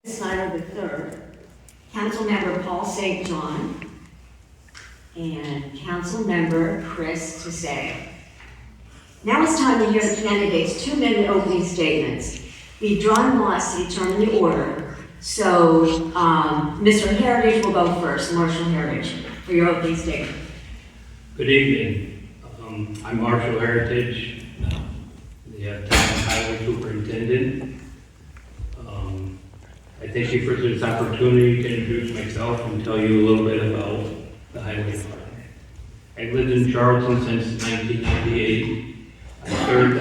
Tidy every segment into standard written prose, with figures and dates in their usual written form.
Snyder III, Councilmember Paul St. John, and Councilmember Chris Tasse. Now it's time to hear the candidates' 2-minute opening statements. We've drawn lots to determine the order, so Mr. Heritage will go first, Marshall Heritage, for your opening statement. Good evening. I'm Marshall Heritage, the Tasse Highway Superintendent. I thank you for this opportunity to introduce myself and tell you a little bit about the Highway Department. I've lived in Charlton since 1998. I served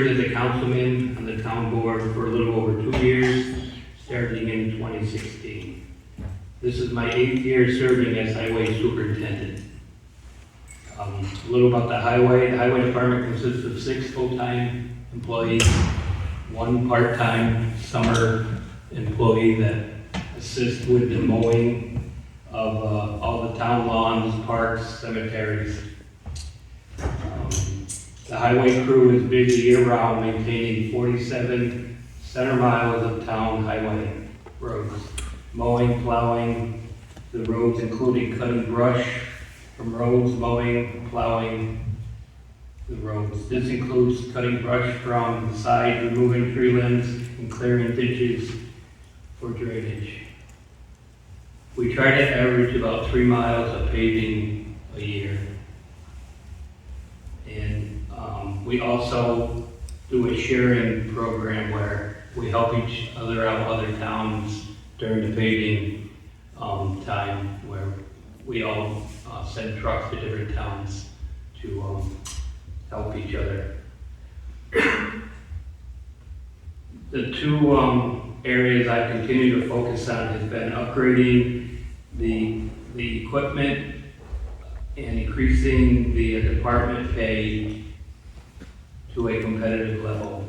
as a councilman on the town board for a little over 2 years, starting in 2016. This is my 8th year serving as Highway Superintendent. A little about the highway. The Highway Department consists of 6 full-time employees, 1 part-time summer employee that assists with the mowing of all the town lawns, parks, cemeteries. The highway crew is busy year-round maintaining 47 center miles of town highway roads, mowing, plowing the roads, including cutting brush from roads, mowing, plowing the roads. This includes cutting brush from the side, removing tree limbs, and clearing ditches for drainage. We try to average about 3 miles of paving a year. And we also do a sharing program where we help each other out, other towns, during the paving time, where we all send trucks to different towns to help each other. The 2 areas I continue to focus on has been upgrading the equipment and increasing the department pay to a competitive level.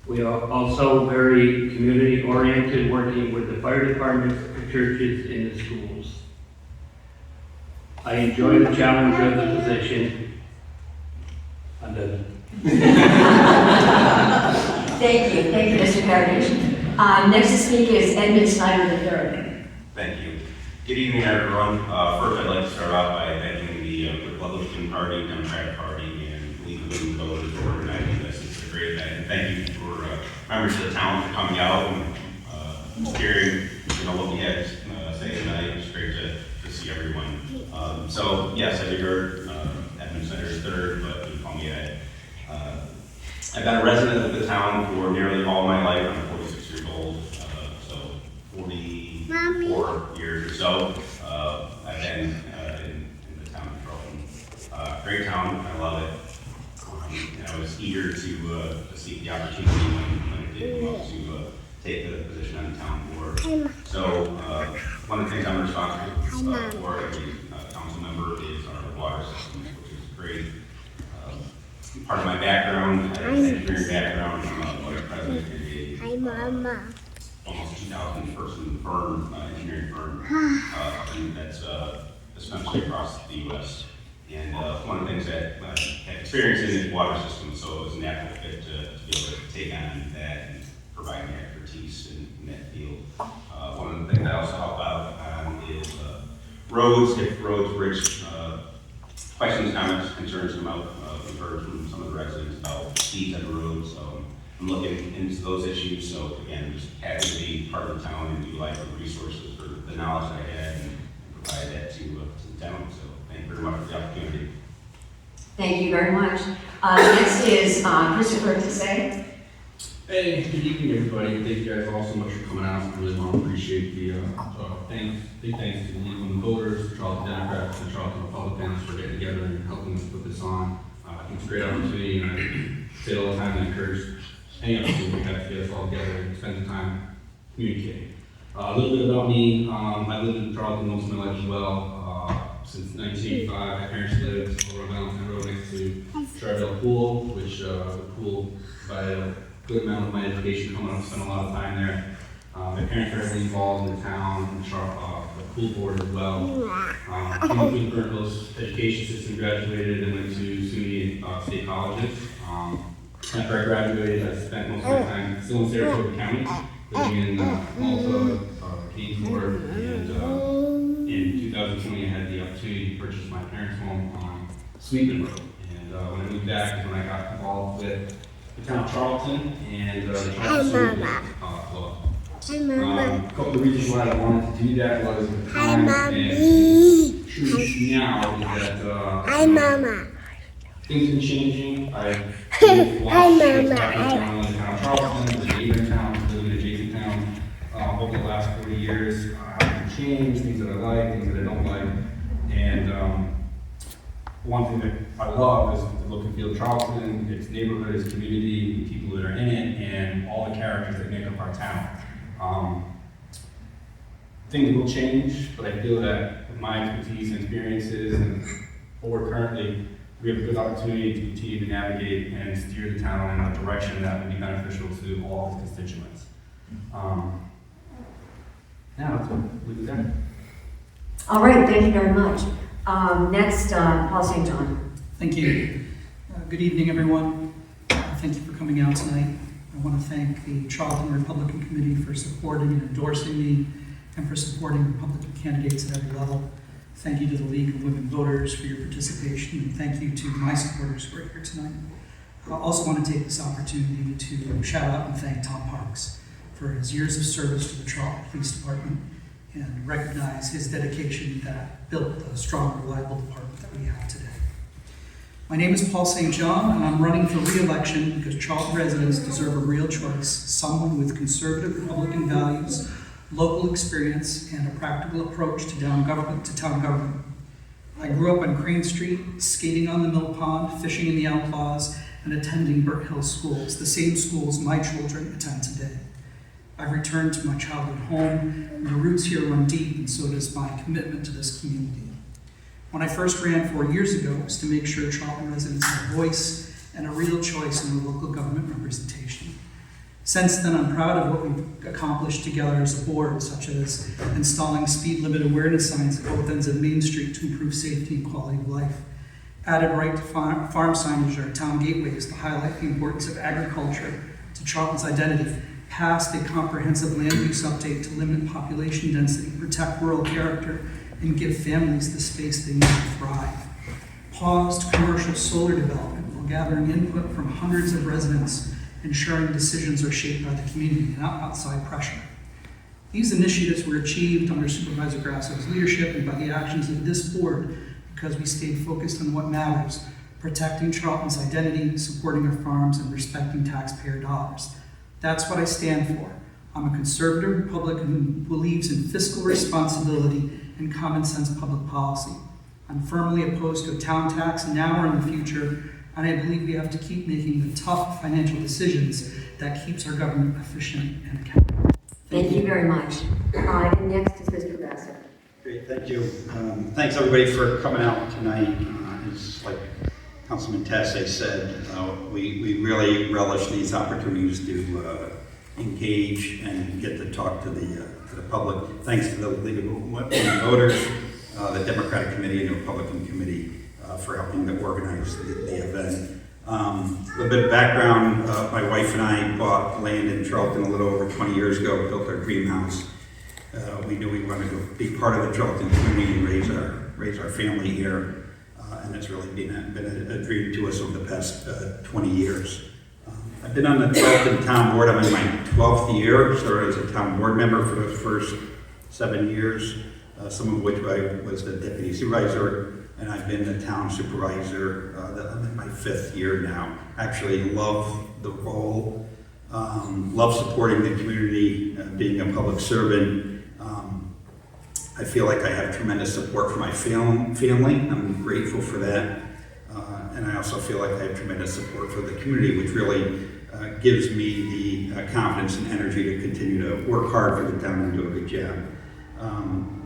We are also very community oriented, working with the fire departments, the churches, and the schools. I enjoy the challenge of the position. I'm done. Thank you, Mr. Heritage. Next to speak is Ed Snyder III. Thank you. Good evening, everyone. First, I'd like to start off by thanking the Republican Party, Democratic Party, and League of Women Voters for organizing this. It's a great event, and thank you for members of the town for coming out and hearing, what we had to say tonight. It's great to see everyone. So, yes, I heard Edmund Snyder III, but you call me Ed. I've been a resident of the town for nearly all my life. I'm 46 years old, so 44 years or so. I've been in the town of Charlton. Great town, I love it. And I was eager to seek the opportunity when it did come up to take the position on the town board. So one of the things I'm responsible for as a council member is our water system, which is great. Part of my background, I have an engineering background. I'm a vice president in a almost 2,000 person firm, engineering firm, and that's essentially across the U.S. And one of the things that I had experience in is water systems, so it was a natural fit to be able to take on that and provide my expertise in that field. One of the things I also help out on is roads, if roads, bridge, questions, comments, concerns come out. We've heard from some of the residents about speeds on the road, so I'm looking into those issues. So again, just happy to be part of the town and utilize the resources for the knowledge that I had and provide that to the town. So thank you very much for the opportunity. Thank you very much. Next is Christopher Tasse. Hey, good evening, everybody. Thank you guys all so much for coming out. I really want to appreciate the big thanks to the League of Women Voters, the Charlton Democrats, and the Charlton Republicans for getting together and helping us put this on. I think it's a great opportunity, and I say it all the time and encourage any opportunity we have to get us all together and spend the time communicating. A little bit about me. I lived in Charlton most of my life as well. Since 1985, my parents lived over on Valentine Road next to Charlton Pool, which the pool provided a good amount of my education coming up. Spent a lot of time there. My parents are heavily involved in the town, the pool board as well. Came up with the Burnt's education system, graduated, and went to SUNY State Colleges. After I graduated, I spent most of my time still in Sarasota County, living in Malta, Kingsford, and in 2020 I had the opportunity to purchase my parents' home on Sweetman Road. And when I moved back is when I got involved with the town of Charlton and the Charlton Club. A couple of reasons why I wanted to do that was the time and true now is that things have been changing. I've watched what's happening in the town of Charlton, the neighboring towns, living in adjacent towns over the last 40 years. How things change, things that I like, things that I don't like. And one thing that I love is the look and feel of Charlton, its neighborhood, its community, the people that are in it, and all the characters that make up our town. Things will change, but I feel that with my expertise and experiences and what we're currently, we have a good opportunity to continue to navigate and steer the town in a direction that will be beneficial to all of its constituents. Yeah, that's what we do there. All right, thank you very much. Next, Paul St. John. Thank you. Good evening, everyone. Thank you for coming out tonight. I want to thank the Charlton Republican Committee for supporting and endorsing me and for supporting Republican candidates at every level. Thank you to the League of Women Voters for your participation, and thank you to my supporters who are here tonight. I also want to take this opportunity to shout out and thank Tom Parks for his years of service to the Charlton Police Department and recognize his dedication that built the strong, reliable department that we have today. My name is Paul St. John, and I'm running for re-election because Charlton residents deserve a real choice, someone with conservative Republican values, local experience, and a practical approach to town government. I grew up on Crane Street, skating on the mill pond, fishing in the Outlaws, and attending Burt Hill schools, the same schools my children attend today. I've returned to my childhood home, and the roots here run deep, and so does my commitment to this community. When I first ran 4 years ago, it was to make sure Charlton residents had a voice and a real choice in the local government representation. Since then, I'm proud of what we've accomplished together as a board, such as installing speed limit awareness signs at both ends of Main Street to improve safety and quality of life, added right to farm signage at our town gateways to highlight the importance of agriculture to Charlton's identity, passed a comprehensive land use update to limit population density, protect rural character, and give families the space they need to thrive, paused commercial solar development while gathering input from hundreds of residents, ensuring decisions are shaped by the community and not outside pressure. These initiatives were achieved under Supervisor Grasso's leadership and by the actions of this board because we stayed focused on what matters, protecting Charlton's identity, supporting our farms, and respecting taxpayer dollars. That's what I stand for. I'm a conservative Republican who believes in fiscal responsibility and common sense public policy. I'm firmly opposed to a town tax now or in the future, and I believe we have to keep making the tough financial decisions that keeps our government efficient and accountable. Thank you very much. And next is Mr. Grasso. Great, thank you. Thanks everybody for coming out tonight. It's like Councilman Tasse said, we really relish these opportunities to engage and get to talk to the public. Thanks to the League of Women Voters, the Democratic Committee, and the Republican Committee for helping to organize the event. A little bit of background, my wife and I bought land in Charlton a little over 20 years ago, built our dream house. We knew we wanted to be part of the Charlton community and raise our family here. And it's really been a dream to us over the past 20 years. I've been on the Charlton Town Board. I'm in my 12th year, started as a town board member for the first 7 years, some of which I was the deputy supervisor, and I've been the town supervisor. I'm in my 5th year now. Actually love the role, love supporting the community, being a public servant. I feel like I have tremendous support from my family. I'm grateful for that. And I also feel like I have tremendous support for the community, which really gives me the confidence and energy to continue to work hard for the town and do a good job.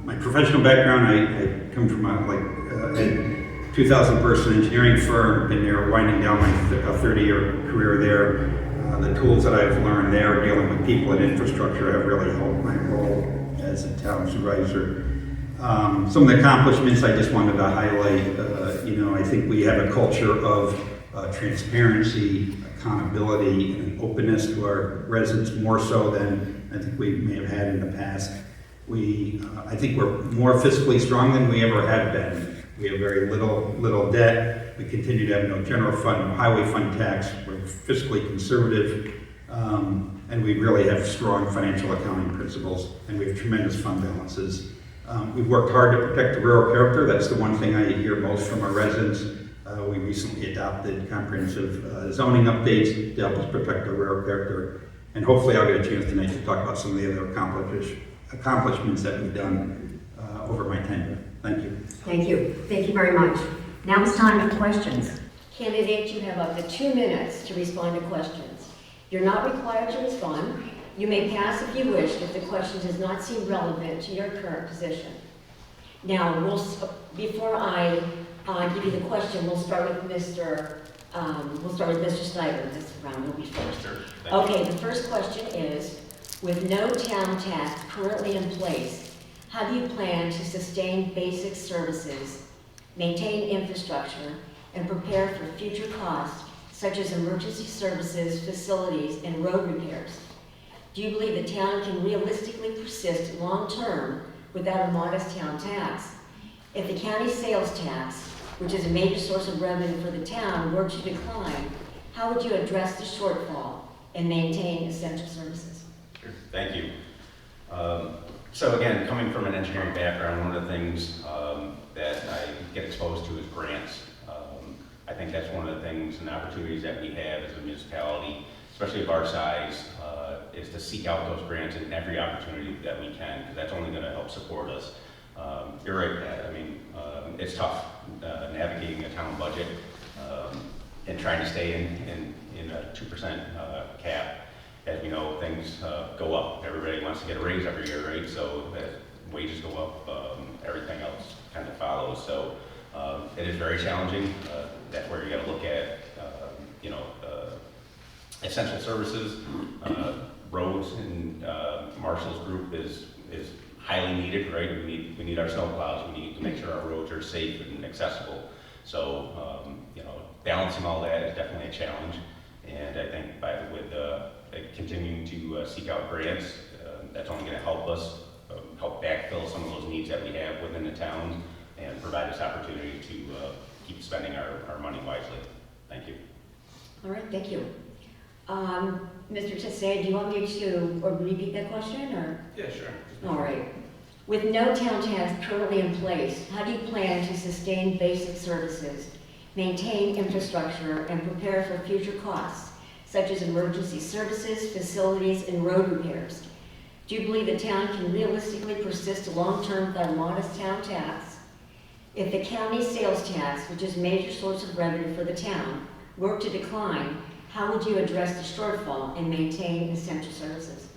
My professional background, I come from a 2,000 person engineering firm, been there winding down my 30-year career there. The tools that I've learned there dealing with people and infrastructure have really helped my role as a town supervisor. Some of the accomplishments I just wanted to highlight, I think we have a culture of transparency, accountability, and openness to our residents more so than I think we may have had in the past. I think we're more fiscally strong than we ever have been. We have very little debt. We continue to have no general fund, no highway fund tax. We're fiscally conservative, and we really have strong financial accounting principles, and we have tremendous fund balances. We've worked hard to protect the rural character. That's the one thing I hear most from our residents. We recently adopted comprehensive zoning updates to help us protect the rural character. And hopefully I'll get a chance tonight to talk about some of the other accomplishments that we've done over my tenure. Thank you. Thank you. Thank you very much. Now it's time for questions. Candidates, you have up to 2 minutes to respond to questions. You're not required to respond. You may pass if you wish if the question does not seem relevant to your current position. Now, before I give you the question, we'll start with Mr. Snyder this round. He'll be first. Sure. Okay, the first question is, with no town tax currently in place, how do you plan to sustain basic services, maintain infrastructure, and prepare for future costs such as emergency services, facilities, and road repairs? Do you believe the town can realistically persist long-term without a modest town tax? If the county sales tax, which is a major source of revenue for the town, were to decline, how would you address the shortfall and maintain essential services? Sure. Thank you. So again, coming from an engineering background, one of the things that I get exposed to is grants. I think that's one of the things and opportunities that we have as a municipality, especially of our size, is to seek out those grants in every opportunity that we can, because that's only going to help support us. You're right, Pat. I mean, it's tough navigating a town budget and trying to stay in a 2% cap. As we know, things go up. Everybody wants to get a raise every year, right? So as wages go up, everything else kind of follows. So it is very challenging. That's where you got to look at, essential services. Roads and Marshall's group is highly needed, right? We need our snowplows. We need to make sure our roads are safe and accessible. So balancing all that is definitely a challenge. And I think with continuing to seek out grants, that's only going to help us help backfill some of those needs that we have within the town and provide us opportunity to keep spending our money wisely. Thank you. All right, thank you. Mr. Tasse, do you want me to repeat that question, or? Yeah, sure. All right. With no town tax currently in place, how do you plan to sustain basic services, maintain infrastructure, and prepare for future costs, such as emergency services, facilities, and road repairs? Do you believe the town can realistically persist long-term without a modest town tax? If the county sales tax, which is a major source of revenue for the town, were to decline, how would you address the shortfall and maintain essential services?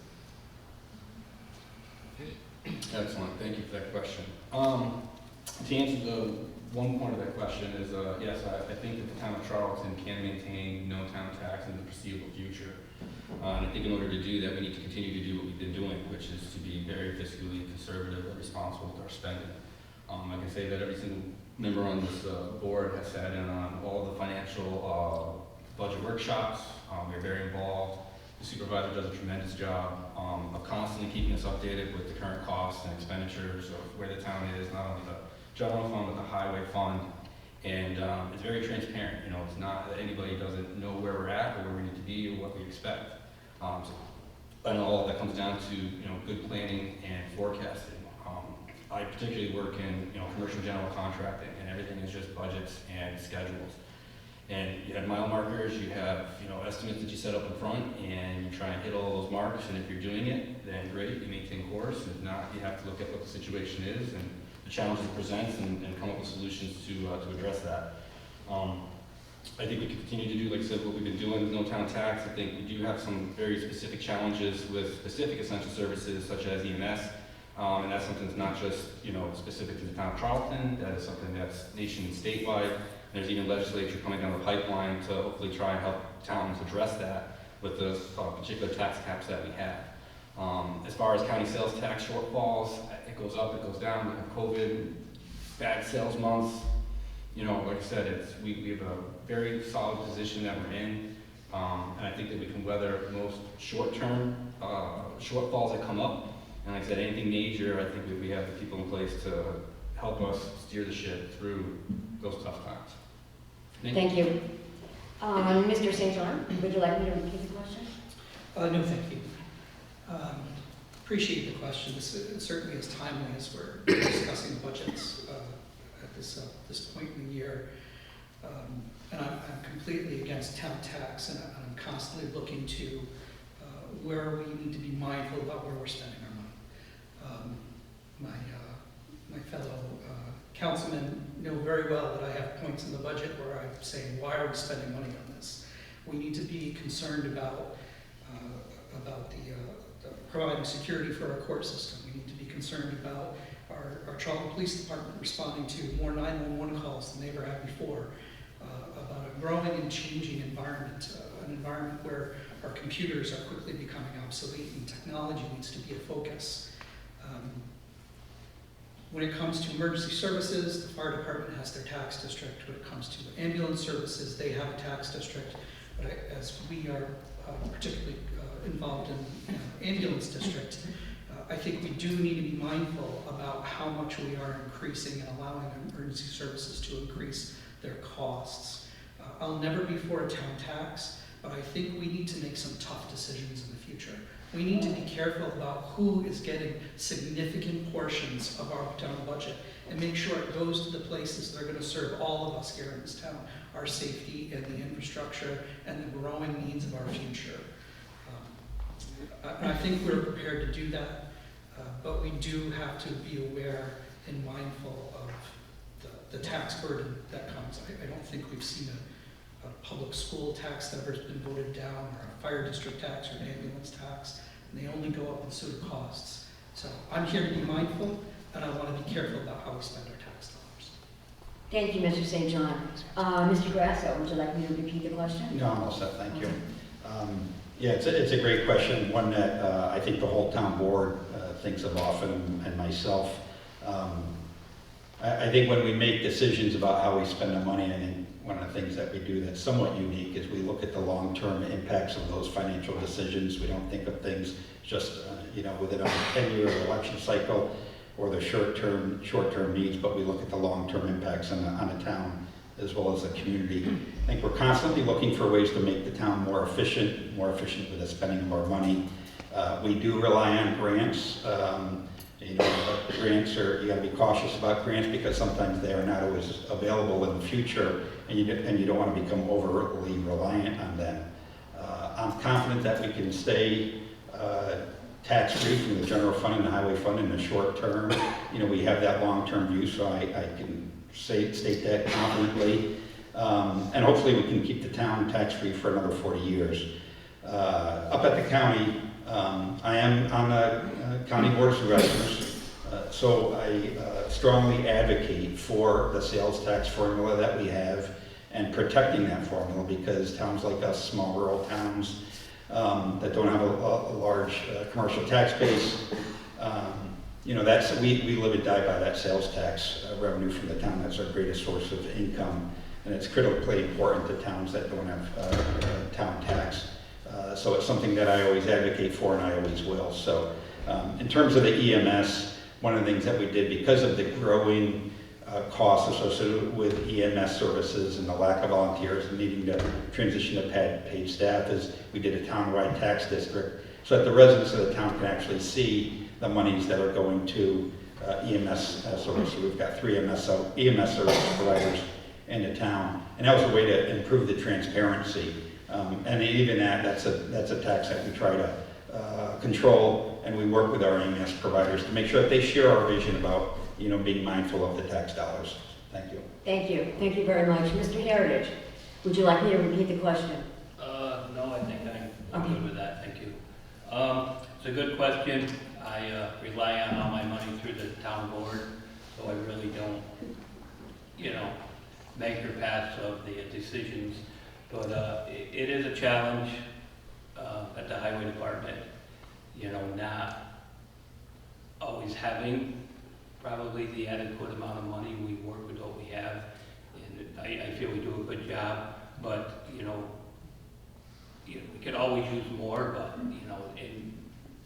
Excellent, thank you for that question. To answer the one point of that question is, yes, I think that the town of Charlton can maintain no town tax in the foreseeable future. And I think in order to do that, we need to continue to do what we've been doing, which is to be very fiscally conservative and responsible with our spending. I can say that every single member on this board has sat in on all the financial budget workshops. We're very involved. The supervisor does a tremendous job of constantly keeping us updated with the current costs and expenditures of where the town is, not only the general fund, but the highway fund. And it's very transparent. It's not that anybody doesn't know where we're at or where we need to be or what we expect. And all that comes down to, good planning and forecasting. I particularly work in, commercial general contracting, and everything is just budgets and schedules. And you have mile markers, you have, estimates that you set up in front, and you try and hit all those marks. And if you're doing it, then great, you maintain course. If not, you have to look at what the situation is and the challenges it presents and come up with solutions to address that. I think we can continue to do, like I said, what we've been doing with no town tax. I think we do have some very specific challenges with specific essential services such as EMS. And that's something that's not just, specific to the town of Charlton. That is something that's nation and statewide. There's even legislature coming down the pipeline to hopefully try and help towns address that with the particular tax caps that we have. As far as county sales tax shortfalls, it goes up, it goes down. We have COVID, bad sales months. Like I said, we have a very solid position that we're in. And I think that we can weather most short-term shortfalls that come up. And like I said, anything major, I think that we have the people in place to help us steer the ship through those tough times. Thank you. Mr. St. John, would you like me to repeat the question? No, thank you. Appreciate the question. This certainly is timely as we're discussing budgets at this point in the year. And I'm completely against town tax, and I'm constantly looking to where we need to be mindful about where we're spending our money. My fellow councilmen know very well that I have points in the budget where I'm saying, why are we spending money on this? We need to be concerned about the providing security for our court system. We need to be concerned about our Charlton Police Department responding to more 911 calls than they ever had before, about a growing and changing environment, an environment where our computers are quickly becoming obsolete and technology needs to be a focus. When it comes to emergency services, the fire department has their tax district. When it comes to ambulance services, they have a tax district. But as we are particularly involved in ambulance district, I think we do need to be mindful about how much we are increasing and allowing emergency services to increase their costs. I'll never be for a town tax, but I think we need to make some tough decisions in the future. We need to be careful about who is getting significant portions of our town budget and make sure it goes to the places that are going to serve all of us here in this town, our safety and the infrastructure and the growing needs of our future. I think we're prepared to do that, but we do have to be aware and mindful of the tax burden that comes. I don't think we've seen a public school tax that has been voted down, or a fire district tax, or an ambulance tax, and they only go up in sewer costs. So I'm here to be mindful, and I want to be careful about how we spend our tax dollars. Thank you, Mr. St. John. Mr. Grasso, would you like me to repeat the question? No, I'm all set, thank you. Yeah, it's a great question, one that I think the whole town board thinks of often, and myself. I think when we make decisions about how we spend our money, I think one of the things that we do that's somewhat unique is we look at the long-term impacts of those financial decisions. We don't think of things just within a 10-year election cycle or the short-term needs, but we look at the long-term impacts on the town as well as the community. I think we're constantly looking for ways to make the town more efficient with the spending of our money. We do rely on grants. Grants you got to be cautious about grants because sometimes they are not always available in the future, and you don't want to become overly reliant on them. I'm confident that we can stay tax-free from the general fund and the highway fund in the short term. We have that long-term view, so I can state that confidently. And hopefully we can keep the town tax-free for another 40 years. Up at the county, I am on the County Board of Supervisors, so I strongly advocate for the sales tax formula that we have and protecting that formula, because towns like us, small rural towns that don't have a large commercial tax base, we live and die by that sales tax revenue from the town. That's our greatest source of income, and it's critically important to towns that don't have town tax. So it's something that I always advocate for, and I always will. So in terms of the EMS, one of the things that we did, because of the growing costs associated with EMS services and the lack of volunteers and needing to transition to paid staff, is we did a town-wide tax district so that the residents of the town can actually see the monies that are going to EMS service. So we've got 3 EMS service providers in the town, and that was a way to improve the transparency. And even that's a tax that we try to control, and we work with our EMS providers to make sure that they share our vision about being mindful of the tax dollars. Thank you. Thank you. Thank you very much. Mr. Heritage, would you like me to repeat the question? No, I think I'm good with that. Thank you. It's a good question. I rely on all my money through the town board, so I really don't, make or pass of the decisions. But it is a challenge at the highway department, not always having probably the adequate amount of money. We work with what we have, and I feel we do a good job, but we could always use more, but, and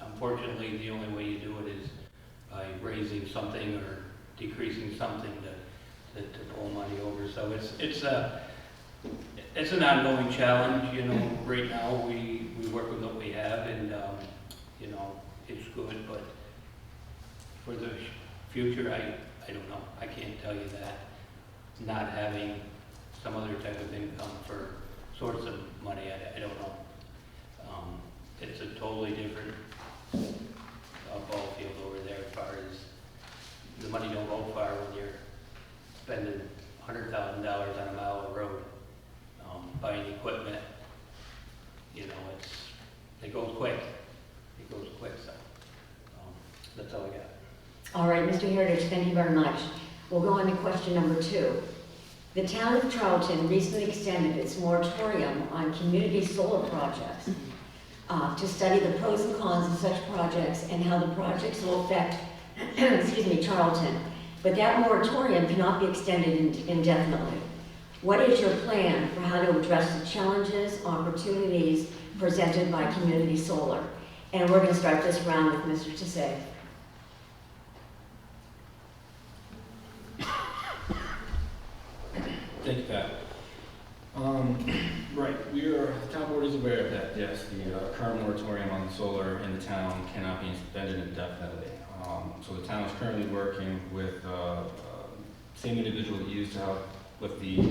unfortunately, the only way you do it is by raising something or decreasing something to pull money over. So it's an ongoing challenge, right now we work with what we have and, it's good, but for the future, I don't know. I can't tell you that. Not having some other type of income for source of money, I don't know. It's a totally different ball field over there as far as the money don't go far when you're spending $100,000 on a mile of road, buying equipment. It goes quick. It goes quick, so that's all I got. All right, Mr. Heritage, thank you very much. We'll go on to question number 2. The town of Charlton recently extended its moratorium on community solar projects to study the pros and cons of such projects and how the projects will affect, Charlton. But that moratorium cannot be extended indefinitely. What is your plan for how to address the challenges, opportunities presented by community solar? And we're going to start this round with Mr. Tasse. Thank you, Pat. Right, the town board is aware of that, yes. The current moratorium on solar in the town cannot be suspended indefinitely. So the town is currently working with same individual that used to help with the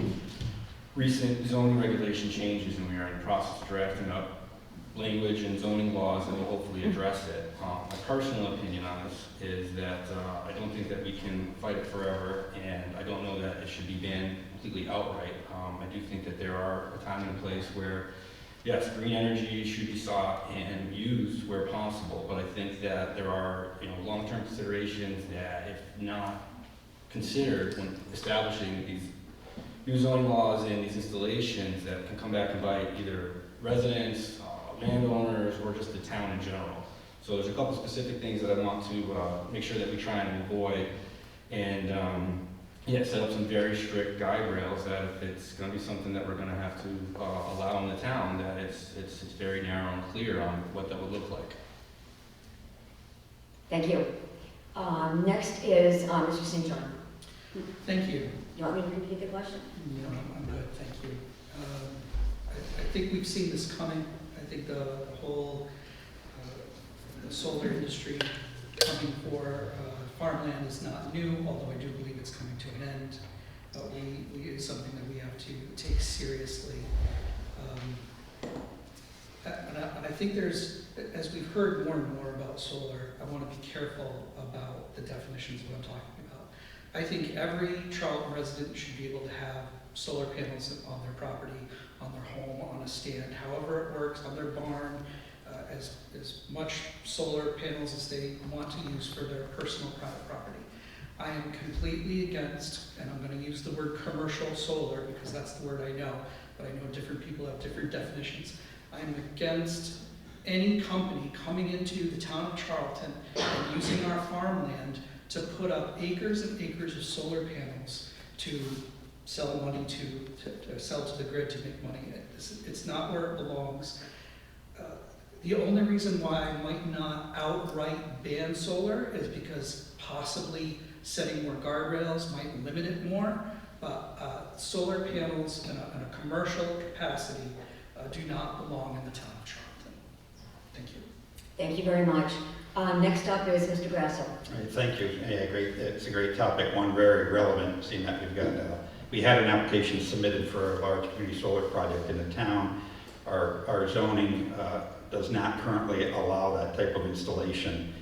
recent zoning regulation changes, and we are in the process of drafting up language and zoning laws that will hopefully address it. My personal opinion on this is that I don't think that we can fight it forever, and I don't know that it should be banned completely outright. I do think that there are a time and a place where, yes, green energy should be sought and used where possible, but I think that there are long-term considerations that, if not considered when establishing these new zoning laws and these installations, that can come back and bite either residents, landowners, or just the town in general. So there's a couple specific things that I want to make sure that we try and avoid, and set up some very strict guide rails that if it's going to be something that we're going to have to allow in the town, that it's very narrow and clear on what that would look like. Thank you. Next is Mr. St. John. Thank you. You want me to repeat the question? No, I'm good, thank you. I think we've seen this coming. I think the whole the solar industry coming for farmland is not new, although I do believe it's coming to an end. But it's something that we have to take seriously. And I think as we've heard more and more about solar, I want to be careful about the definitions of what I'm talking about. I think every Charlton resident should be able to have solar panels on their property, on their home, on a stand, however it works, on their barn, as much solar panels as they want to use for their personal private property. I am completely against, and I'm going to use the word commercial solar because that's the word I know, but I know different people have different definitions. I am against any company coming into the town of Charlton and using our farmland to put up acres and acres of solar panels to sell money to sell to the grid to make money. It's not where it belongs. The only reason why I might not outright ban solar is because possibly setting more guardrails might limit it more, but solar panels in a commercial capacity do not belong in the town of Charlton. Thank you. Thank you very much. Next up is Mr. Grasso. All right, thank you. Yeah, great. It's a great topic, one very relevant, seeing that we had an application submitted for a large community solar project in the town. Our zoning does not currently allow that type of installation.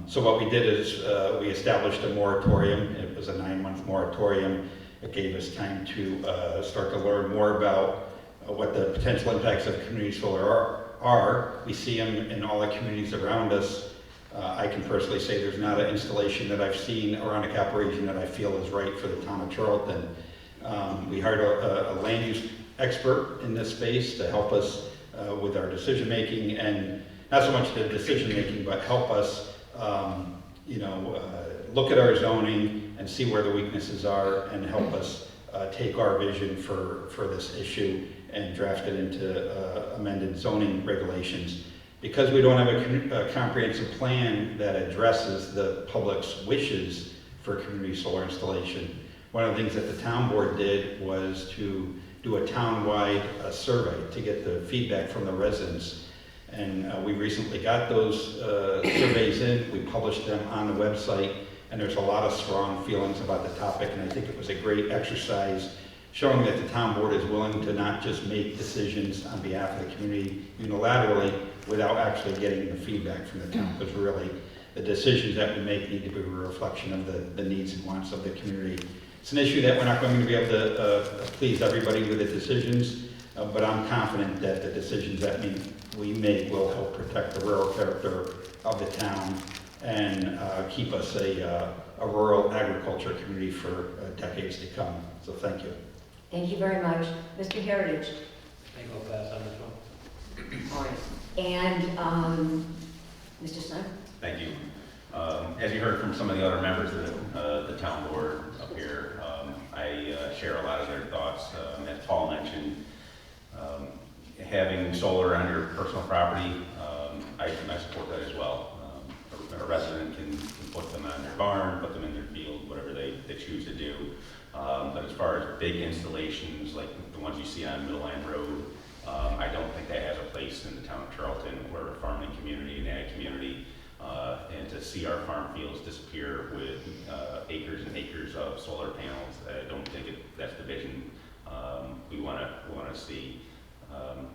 So what we did is we established a moratorium. It was a 9-month moratorium. It gave us time to start to learn more about what the potential impacts of community solar are. We see them in all the communities around us. I can personally say there's not an installation that I've seen around a cap region that I feel is right for the town of Charlton. We hired a land use expert in this space to help us with our decision making, and not so much the decision making, but help us look at our zoning and see where the weaknesses are and help us take our vision for this issue and drafted into amended zoning regulations. Because we don't have a comprehensive plan that addresses the public's wishes for community solar installation, one of the things that the town board did was to do a town-wide survey to get the feedback from the residents. And we recently got those surveys in, we published them on the website, and there's a lot of strong feelings about the topic, and I think it was a great exercise showing that the town board is willing to not just make decisions on behalf of the community unilaterally without actually getting the feedback from the town, because really the decisions that we make need to be a reflection of the needs and wants of the community. It's an issue that we're not going to be able to please everybody with the decisions, but I'm confident that the decisions that we make will help protect the rural character of the town and keep us a rural agriculture community for decades to come. So thank you. Thank you very much. Mr. Heritage? I think I'll pass on this one. All right. And Mr. Snyder? Thank you. As you heard from some of the other members of the town board up here, I share a lot of their thoughts. As Paul mentioned, having solar on your personal property, I support that as well. A resident can put them on their barn, put them in their field, whatever they choose to do. But as far as big installations like the ones you see on Middle Line Road, I don't think that has a place in the town of Charlton. We're a farming community, an ag community, and to see our farm fields disappear with acres and acres of solar panels, I don't think that's the vision we want to see.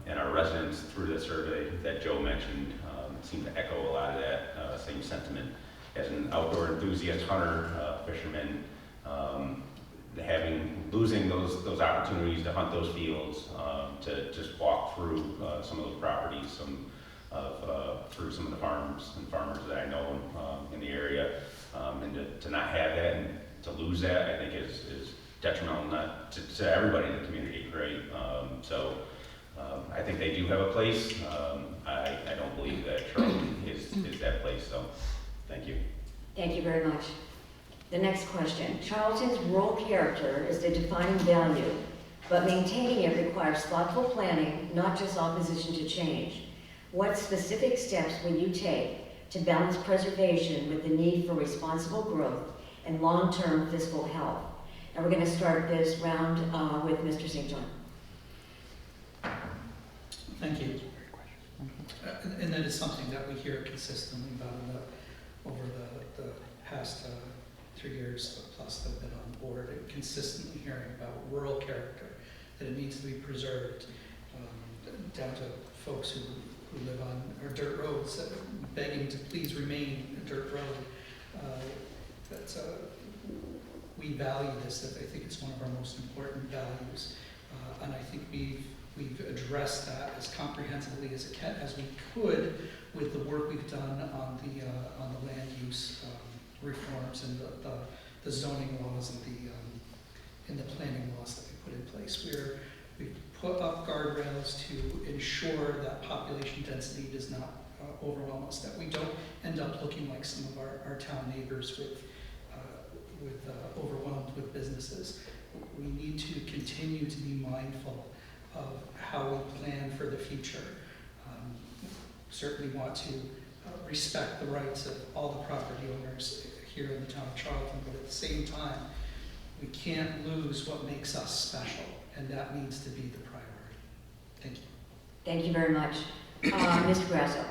And our residents, through the survey that Joe mentioned, seem to echo a lot of that same sentiment. As an outdoor enthusiast, hunter, fisherman, losing those opportunities to hunt those fields, to just walk through some of those properties, through some of the farms and farmers that I know in the area, and to not have that and to lose that, I think is detrimental not to everybody in the community, right? I think they do have a place. I don't believe that Charlton is that place, so thank you. Thank you very much. The next question. Charlton's rural character is the defining value, but maintaining it requires thoughtful planning, not just opposition to change. What specific steps will you take to balance preservation with the need for responsible growth and long-term fiscal health? And we're going to start this round with Mr. St. John. Thank you. And that is something that we hear consistently about over the past 3 years plus that I've been on board, and consistently hearing about rural character, that it needs to be preserved, down to folks who live on our dirt roads, begging to please remain a dirt road. We value this. I think it's one of our most important values, and I think we've addressed that as comprehensively as we could with the work we've done on the land use reforms and the zoning laws and the planning laws that we put in place. We've put up guardrails to ensure that population density does not overwhelm us, that we don't end up looking like some of our town neighbors with overwhelmed with businesses. We need to continue to be mindful of how we plan for the future. Certainly want to respect the rights of all the property owners here in the town of Charlton, but at the same time, we can't lose what makes us special, and that needs to be the priority. Thank you. Thank you very much. Mr. Grasso.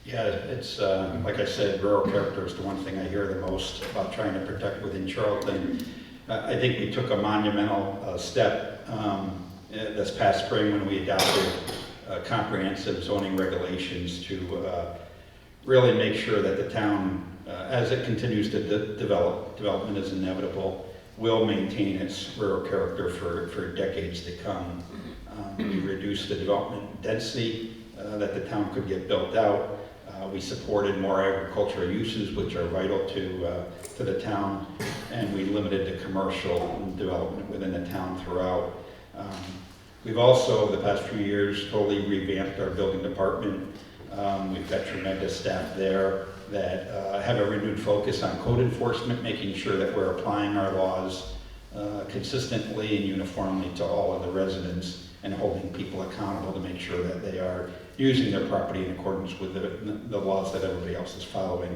Yeah, it's like I said, rural character is the one thing I hear the most about trying to protect within Charlton. I think we took a monumental step this past spring when we adopted comprehensive zoning regulations to really make sure that the town, as it continues to development is inevitable, will maintain its rural character for decades to come. We reduced the development density that the town could get built out. We supported more agricultural uses, which are vital to the town, and we limited the commercial development within the town throughout. We've also, over the past few years, totally revamped our building department. We've got tremendous staff there that have a renewed focus on code enforcement, making sure that we're applying our laws consistently and uniformly to all of the residents. and holding people accountable to make sure that they are using their property in accordance with the laws that everybody else is following.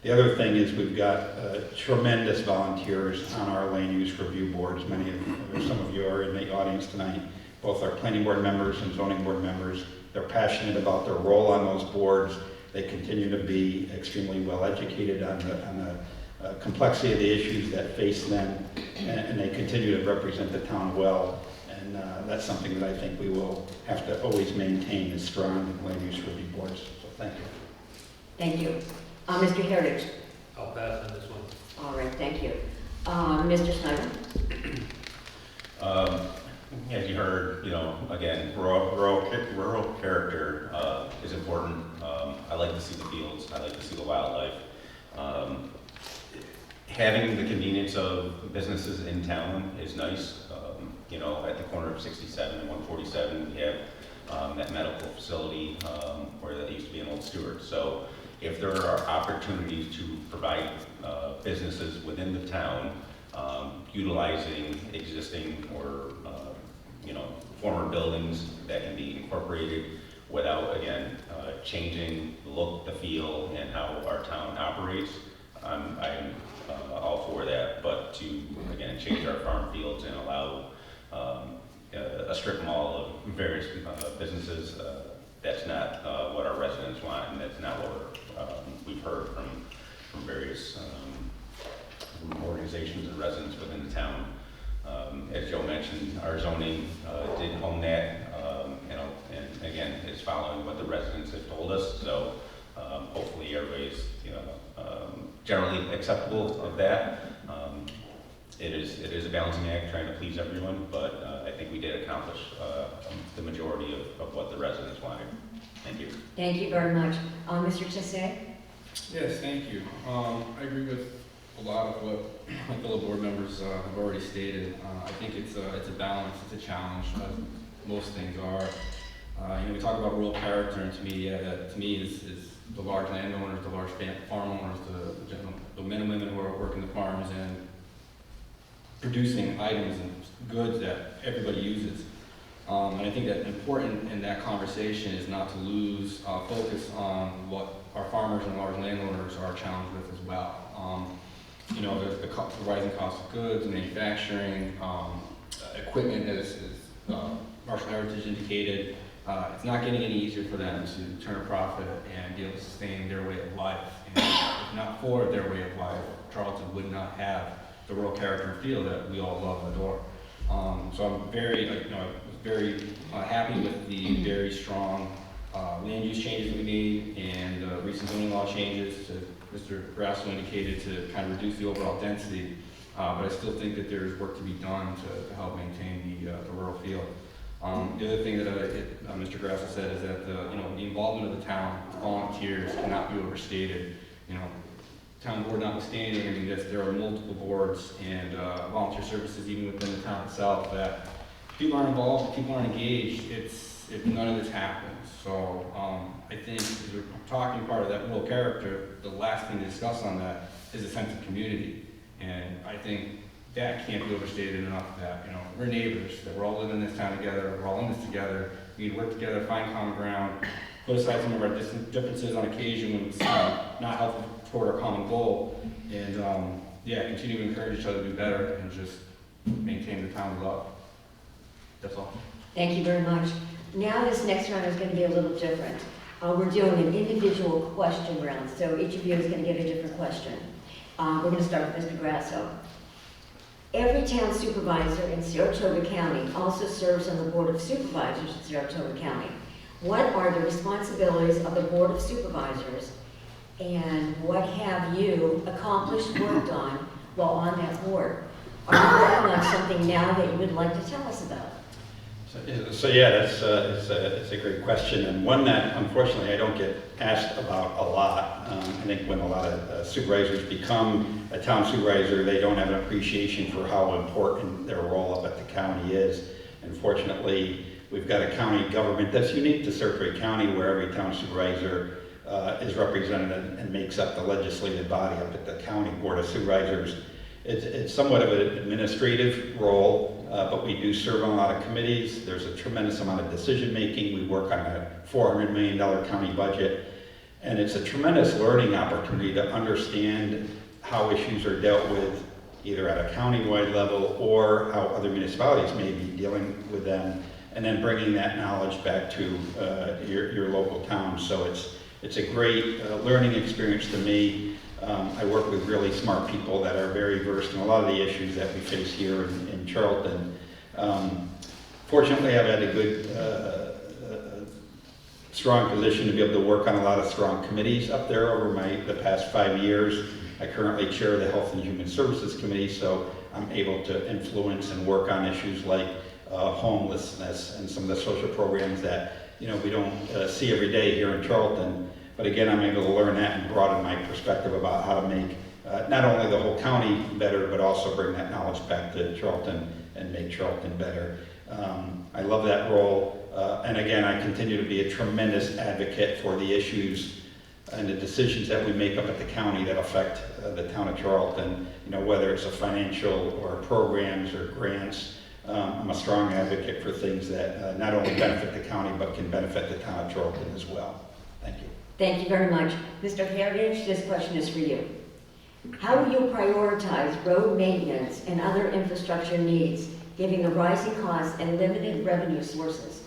The other thing is we've got tremendous volunteers on our land use review boards. Some of you are in the audience tonight. Both our planning board members and zoning board members. They're passionate about their role on those boards. They continue to be extremely well educated on the complexity of the issues that face them, and they continue to represent the town well. And that's something that I think we will have to always maintain as strong land use review boards. So thank you. Thank you. Mr. Heritage? I'll pass on this one. All right, thank you. Mr. Snyder? As you heard, again, rural character is important. I like to see the fields. I like to see the wildlife. Having the convenience of businesses in town is nice. At the corner of 67 and 147, we have that medical facility where that used to be an old Stewart. So if there are opportunities to provide businesses within the town, utilizing existing or former buildings that can be incorporated without, again, changing the look, the feel, and how our town operates, I'm all for that. But to, again, change our farm fields and allow a strip mall of various businesses, that's not what our residents want, and that's not what we've heard from various organizations and residents within the town. As Joe mentioned, our zoning did hone that, and again, it's following what the residents have told us. So hopefully everybody's generally acceptable of that. It is a balancing act trying to please everyone, but I think we did accomplish the majority of what the residents wanted. Thank you. Thank you very much. Mr. Tasse? Yes, thank you. I agree with a lot of what my fellow board members have already stated. I think it's a balance, it's a challenge, as most things are. We talk about rural character, and to me, that to me is the large landowners, the large farm owners, the men and women who are working the farms and producing items and goods that everybody uses. And I think that important in that conversation is not to lose focus on what our farmers and large landowners are challenged with as well. The rising cost of goods, manufacturing, equipment, as Marshall Heritage indicated, it's not getting any easier for them to turn a profit and be able to sustain their way of life. And if not for their way of life, Charlton would not have the rural character and feel that we all love and adore. So I'm very, very happy with the very strong land use changes that we made and recent zoning law changes, to Mr. Grasso indicated, to kind of reduce the overall density. But I still think that there's work to be done to help maintain the rural feel. The other thing that Mr. Grasso said is that the involvement of the town volunteers cannot be overstated. Town board notwithstanding, I mean, there are multiple boards and volunteer services even within the town itself that if people aren't involved, if people aren't engaged, if none of this happens. So I think as we're talking part of that rural character, the last thing to discuss on that is a sense of community. And I think that can't be overstated enough, that we're neighbors, that we're all living in this town together, we're all in this together, we need to work together, find common ground, put aside some of our differences on occasion when it's not helpful toward our common goal, and continue to encourage each other to do better and just maintain the town we love. That's all. Thank you very much. Now this next round is going to be a little different. We're doing an individual question round, so each of you is going to get a different question. We're going to start with Mr. Grasso. Every town supervisor in Saratoga County also serves on the Board of Supervisors in Saratoga County. What are the responsibilities of the Board of Supervisors, and what have you accomplished, worked on while on that board? Are you working on something now that you would like to tell us about? So yeah, it's a great question, and one that unfortunately I don't get asked about a lot. I think when a lot of supervisors become a town supervisor, they don't have an appreciation for how important their role up at the county is. Unfortunately, we've got a county government that's unique to Saratoga County, where every town supervisor is represented and makes up the legislative body up at the county board of supervisors. It's somewhat of an administrative role, but we do serve on a lot of committees. There's a tremendous amount of decision-making. We work on a $400 million county budget, and it's a tremendous learning opportunity to understand how issues are dealt with, either at a county-wide level or how other municipalities may be dealing with them, and then bringing that knowledge back to your local town. So it's a great learning experience to me. I work with really smart people that are very versed in a lot of the issues that we face here in Charlton. Fortunately, I've had a good, strong position to be able to work on a lot of strong committees up there over the past 5 years. I currently chair the Health and Human Services Committee, so I'm able to influence and work on issues like homelessness and some of the social programs that we don't see every day here in Charlton. But again, I'm able to learn that and broaden my perspective about how to make not only the whole county better, but also bring that knowledge back to Charlton and make Charlton better. I love that role. And again, I continue to be a tremendous advocate for the issues and the decisions that we make up at the county that affect the town of Charlton, whether it's a financial or programs or grants. I'm a strong advocate for things that not only benefit the county, but can benefit the town of Charlton as well. Thank you. Thank you very much. Mr. Heritage, this question is for you. How will you prioritize road maintenance and other infrastructure needs, given the rising costs and limited revenue sources?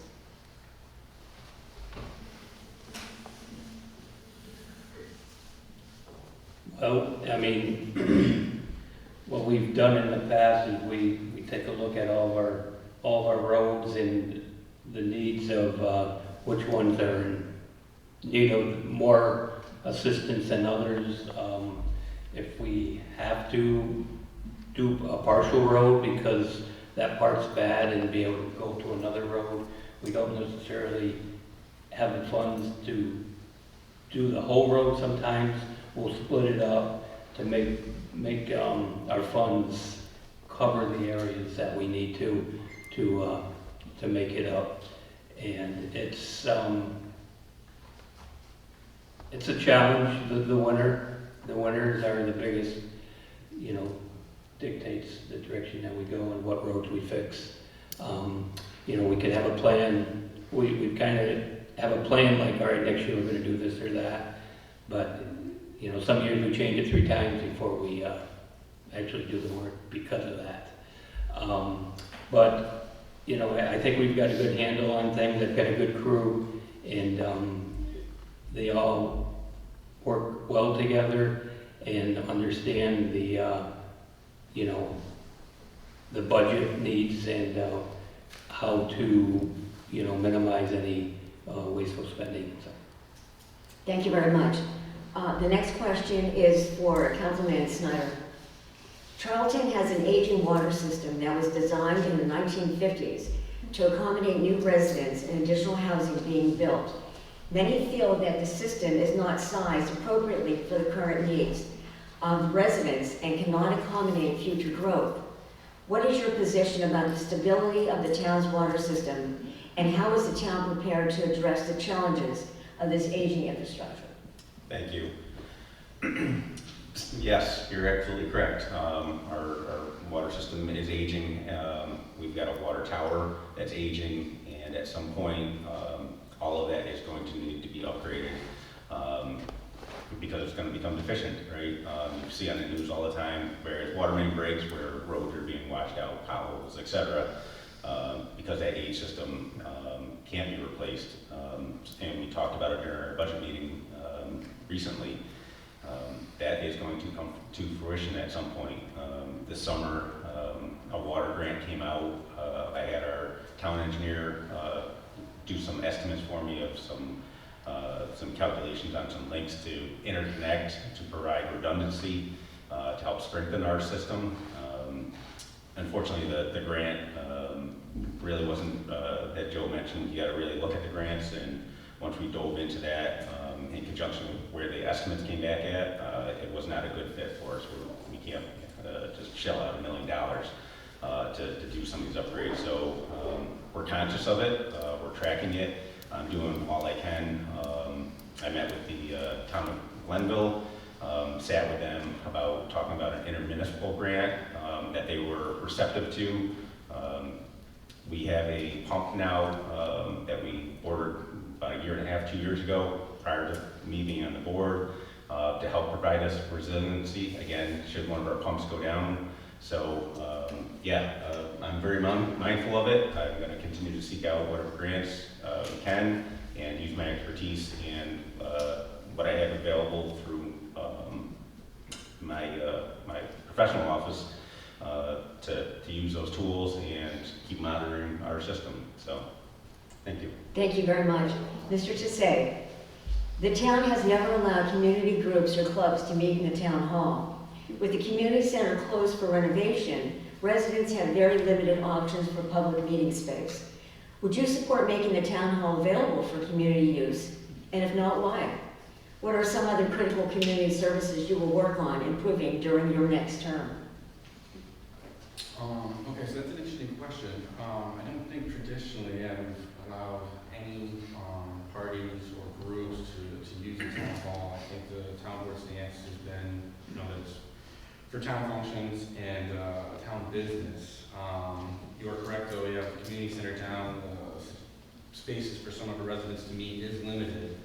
Well, I mean, what we've done in the past is we take a look at all of our roads and the needs of which ones are in need of more assistance than others. If we have to do a partial road because that part's bad and be able to go to another road, we don't necessarily have the funds to do the whole road sometimes. We'll split it up to make our funds cover the areas that we need to make it up. And it's a challenge. The winter. The winters are the biggest, dictates the direction that we go and what roads we fix. We could have a plan. We kind of have a plan like, all right, next year we're going to do this or that. But, some years we change it 3 times before we actually do the work because of that. But I think we've got a good handle on things. I've got a good crew, and they all work well together and understand the budget needs and how to minimize any wasteful spending. So. Thank you very much. The next question is for Councilman Ed Snyder. Charlton has an aging water system that was designed in the 1950s to accommodate new residents and additional housing being built. Many feel that the system is not sized appropriately for the current needs of residents and cannot accommodate future growth. What is your position about the stability of the town's water system, and how is the town prepared to address the challenges of this aging infrastructure? Thank you. Yes, you're absolutely correct. Our water system is aging. We've got a water tower that's aging, and at some point, all of that is going to need to be upgraded because it's going to become deficient, right? You see on the news all the time where water main breaks, where roads are being washed out, potholes, etc. Because that age system can't be replaced. And we talked about it during our budget meeting recently. That is going to come to fruition at some point. This summer, a water grant came out. I had our town engineer do some estimates for me of some calculations on some links to interconnect to provide redundancy to help strengthen our system. Unfortunately, the grant really wasn't, that Joe mentioned. You got to really look at the grants, and once we dove into that in conjunction with where the estimates came back at, it was not a good fit for us. We can't just shell out $1 million to do some of these upgrades. So we're conscious of it. We're tracking it. I'm doing all I can. I met with the town of Glenville, sat with them about talking about an intermunicipal grant that they were receptive to. We have a pump now that we ordered about a year and a half, 2 years ago, prior to me being on the board, to help provide us resiliency, again, should one of our pumps go down. So, I'm very mindful of it. I'm going to continue to seek out whatever grants we can and use my expertise and what I have available through my professional office to use those tools and keep monitoring our system. So, thank you. Thank you very much. Mr. Tasse, the town has never allowed community groups or clubs to meet in the town hall. With the community center closed for renovation, residents have very limited options for public meeting space. Would you support making the town hall available for community use? And if not, why? What are some other critical community services you will work on improving during your next term? Okay, so that's an interesting question. I don't think traditionally we've allowed any parties or groups to use the town hall. I think the town board stance has been, that it's for town functions and town business. You are correct, though. We have the community center town. Spaces for some of the residents to meet is limited.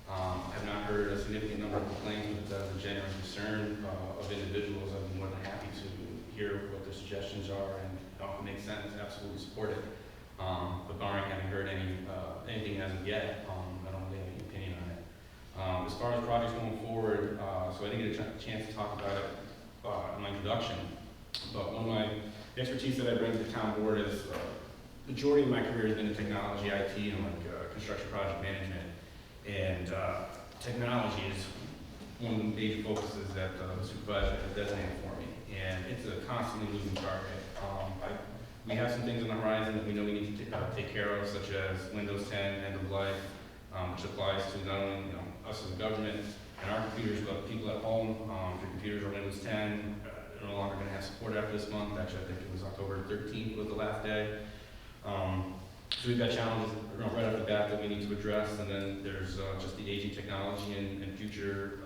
I've not heard a significant number of complaints, but as a genuine concern of individuals, I'd be more than happy to hear what their suggestions are, and if it makes sense, absolutely support it. But barring having heard anything as of yet, I don't really have any opinion on it. As far as projects going forward, so I didn't get a chance to talk about it in my introduction, but one of my expertise that I bring to the town board is majority of my career has been in technology, IT, and construction project management. And technology is one of the major focuses that the supervisor has designated for me. And it's a constantly moving target. We have some things on the horizon that we know we need to take care of, such as Windows 10 end of life, which applies to not only us as a government and our computers, but people at home. If your computers are Windows 10, they're no longer going to have support after this month. Actually, I think it was October 13th was the last day. So we've got challenges right off the bat that we need to address, and then there's just the aging technology and future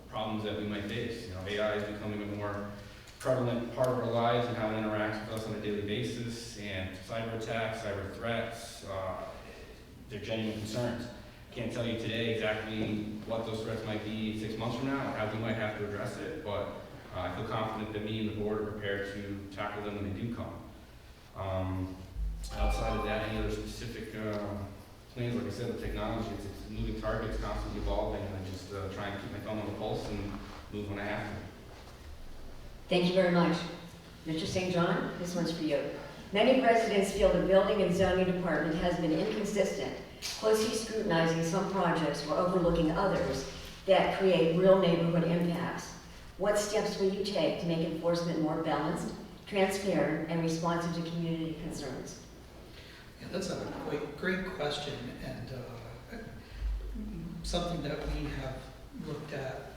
problems that we might face. AI is becoming a more prevalent part of our lives and how it interacts with us on a daily basis, and cyber attacks, cyber threats, they're genuine concerns. I can't tell you today exactly what those threats might be 6 months from now, or how we might have to address it, but I feel confident that me and the board are prepared to tackle them when they do come. Outside of that, any other specific plans? Like I said, the technology, it's a moving target, it's constantly evolving, and I just try and keep my thumb on the pulse and move when I have to. Thank you very much. Mr. St. John, this one's for you. Many residents feel the building and zoning department has been inconsistent, closely scrutinizing some projects while overlooking others that create real neighborhood impacts. What steps will you take to make enforcement more balanced, transparent, and responsive to community concerns? Yeah, that's a great question, and something that we have looked at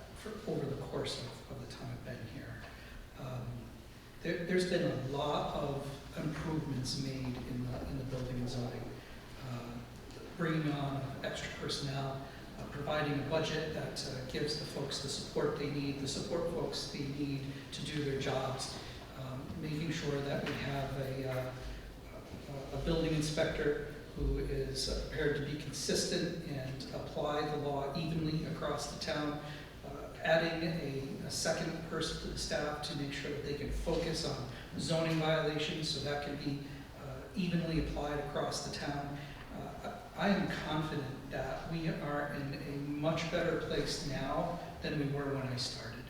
over the course of the time I've been here. There's been a lot of improvements made in the building and zoning. Bringing on extra personnel, providing a budget that gives the folks the support they need, the support folks they need to do their jobs, making sure that we have a building inspector who is prepared to be consistent and apply the law evenly across the town, adding a second person to the staff to make sure that they can focus on zoning violations so that can be evenly applied across the town. I am confident that we are in a much better place now than we were when I started.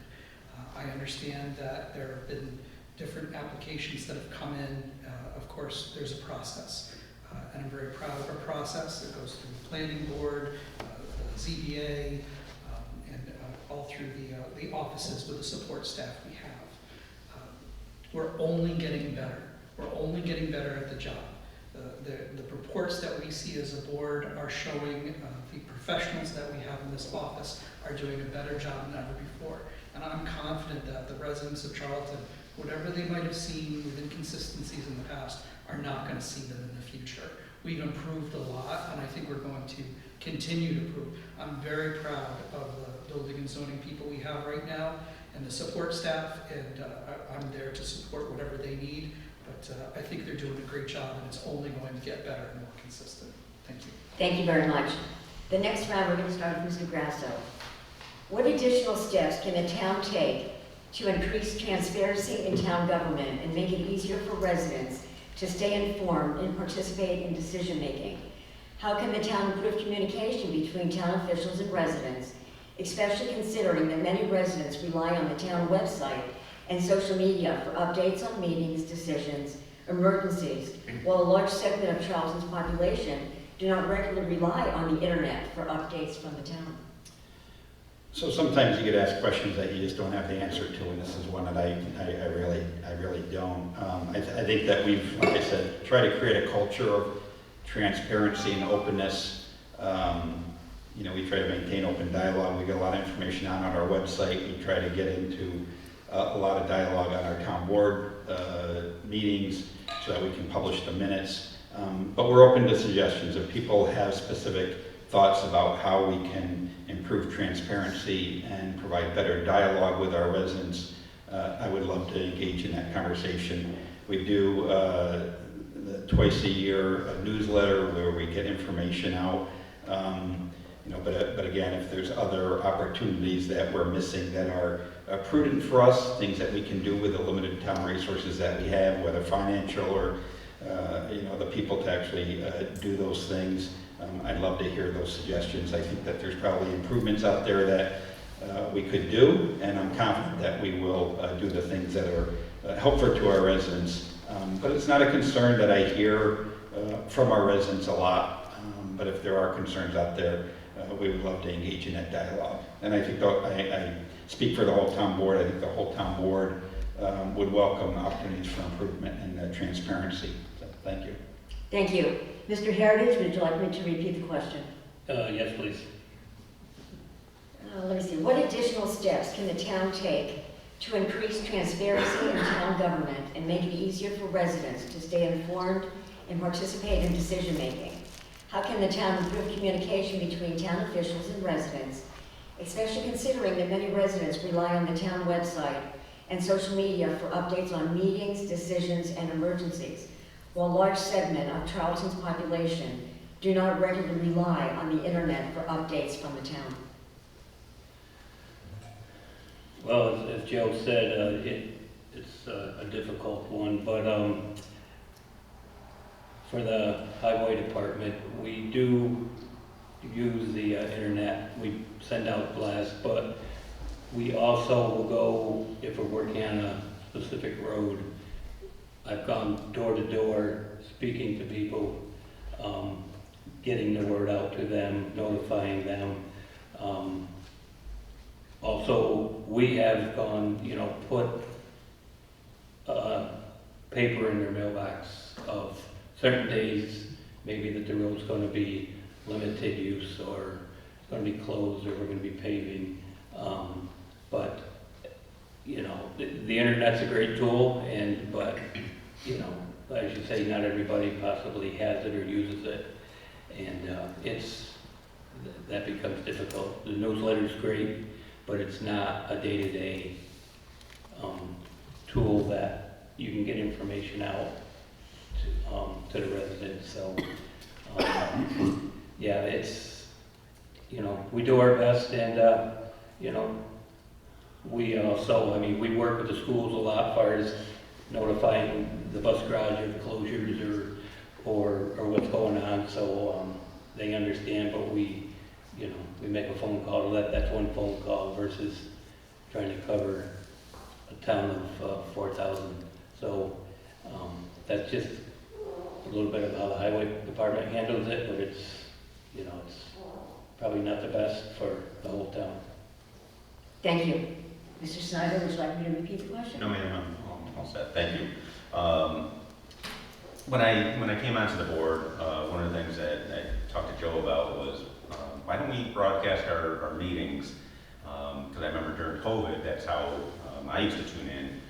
I understand that there have been different applications that have come in. Of course, there's a process, and I'm very proud of our process. It goes through the planning board, the ZBA, and all through the offices with the support staff we have. We're only getting better. We're only getting better at the job. The reports that we see as a board are showing the professionals that we have in this office are doing a better job than ever before. And I'm confident that the residents of Charlton, whatever they might have seen with inconsistencies in the past, are not going to see them in the future. We've improved a lot, and I think we're going to continue to improve. I'm very proud of the building and zoning people we have right now and the support staff, and I'm there to support whatever they need. But I think they're doing a great job, and it's only going to get better and more consistent. Thank you. Thank you very much. The next round, we're going to start with Mr. Grasso. What additional steps can the town take to increase transparency in town government and make it easier for residents to stay informed and participate in decision-making? How can the town improve communication between town officials and residents, especially considering that many residents rely on the town website and social media for updates on meetings, decisions, emergencies, while a large segment of Charlton's population do not regularly rely on the internet for updates from the town? So sometimes you get asked questions that you just don't have the answer to, and this is one that I really don't. I think that we've, like I said, tried to create a culture of transparency and openness. You know, we try to maintain open dialogue. We get a lot of information on our website. We try to get into a lot of dialogue on our town board meetings so that we can publish the minutes. But we're open to suggestions. If people have specific thoughts about how we can improve transparency and provide better dialogue with our residents, I would love to engage in that conversation. We do twice a year a newsletter where we get information out. You know, but again, if there's other opportunities that we're missing that are prudent for us, things that we can do with the limited town resources that we have, whether financial or you know, the people to actually do those things, I'd love to hear those suggestions. I think that there's probably improvements out there that we could do, and I'm confident that we will do the things that are helpful to our residents. But it's not a concern that I hear from our residents a lot, but if there are concerns out there, we would love to engage in that dialogue. And I think I speak for the whole town board. I think the whole town board would welcome opportunities for improvement and transparency. So, thank you. Thank you. Mr. Heritage, would you like me to repeat the question? Yes, please. Let me see. What additional steps can the town take to increase transparency in town government and make it easier for residents to stay informed and participate in decision-making? How can the town improve communication between town officials and residents, especially considering that many residents rely on the town website and social media for updates on meetings, decisions, and emergencies, while a large segment of Charlton's population do not regularly rely on the internet for updates from the town? Well, as Joe said, it's a difficult one, but for the highway department, we do use the internet. We send out blasts, but we also will go, if we're working on a specific road, I've gone door to door, speaking to people, getting the word out to them, notifying them. Also, we have gone, you know, put paper in their mailbox of certain days, maybe that the road's going to be limited use or going to be closed or we're going to be paving. But, you know, the internet's a great tool, but, you know, as you say, not everybody possibly has it or uses it. And that becomes difficult. The newsletter's great, but it's not a day-to-day tool that you can get information out to the residents. So, yeah, it's, you know, we do our best, and, you know, we also, I mean, we work with the schools a lot as far as notifying the bus garage of closures or what's going on, so they understand, but we make a phone call. That's one phone call versus trying to cover a town of 4,000. So that's just a little bit of how the highway department handles it, but it's, you know, it's probably not the best for the whole town. Thank you. Mr. Snyder, would you like me to repeat the question? No, ma'am, I'm all set. Thank you. When I came onto the board, one of the things that I talked to Joe about was why don't we broadcast our meetings? Because I remember during COVID, that's how I used to tune in,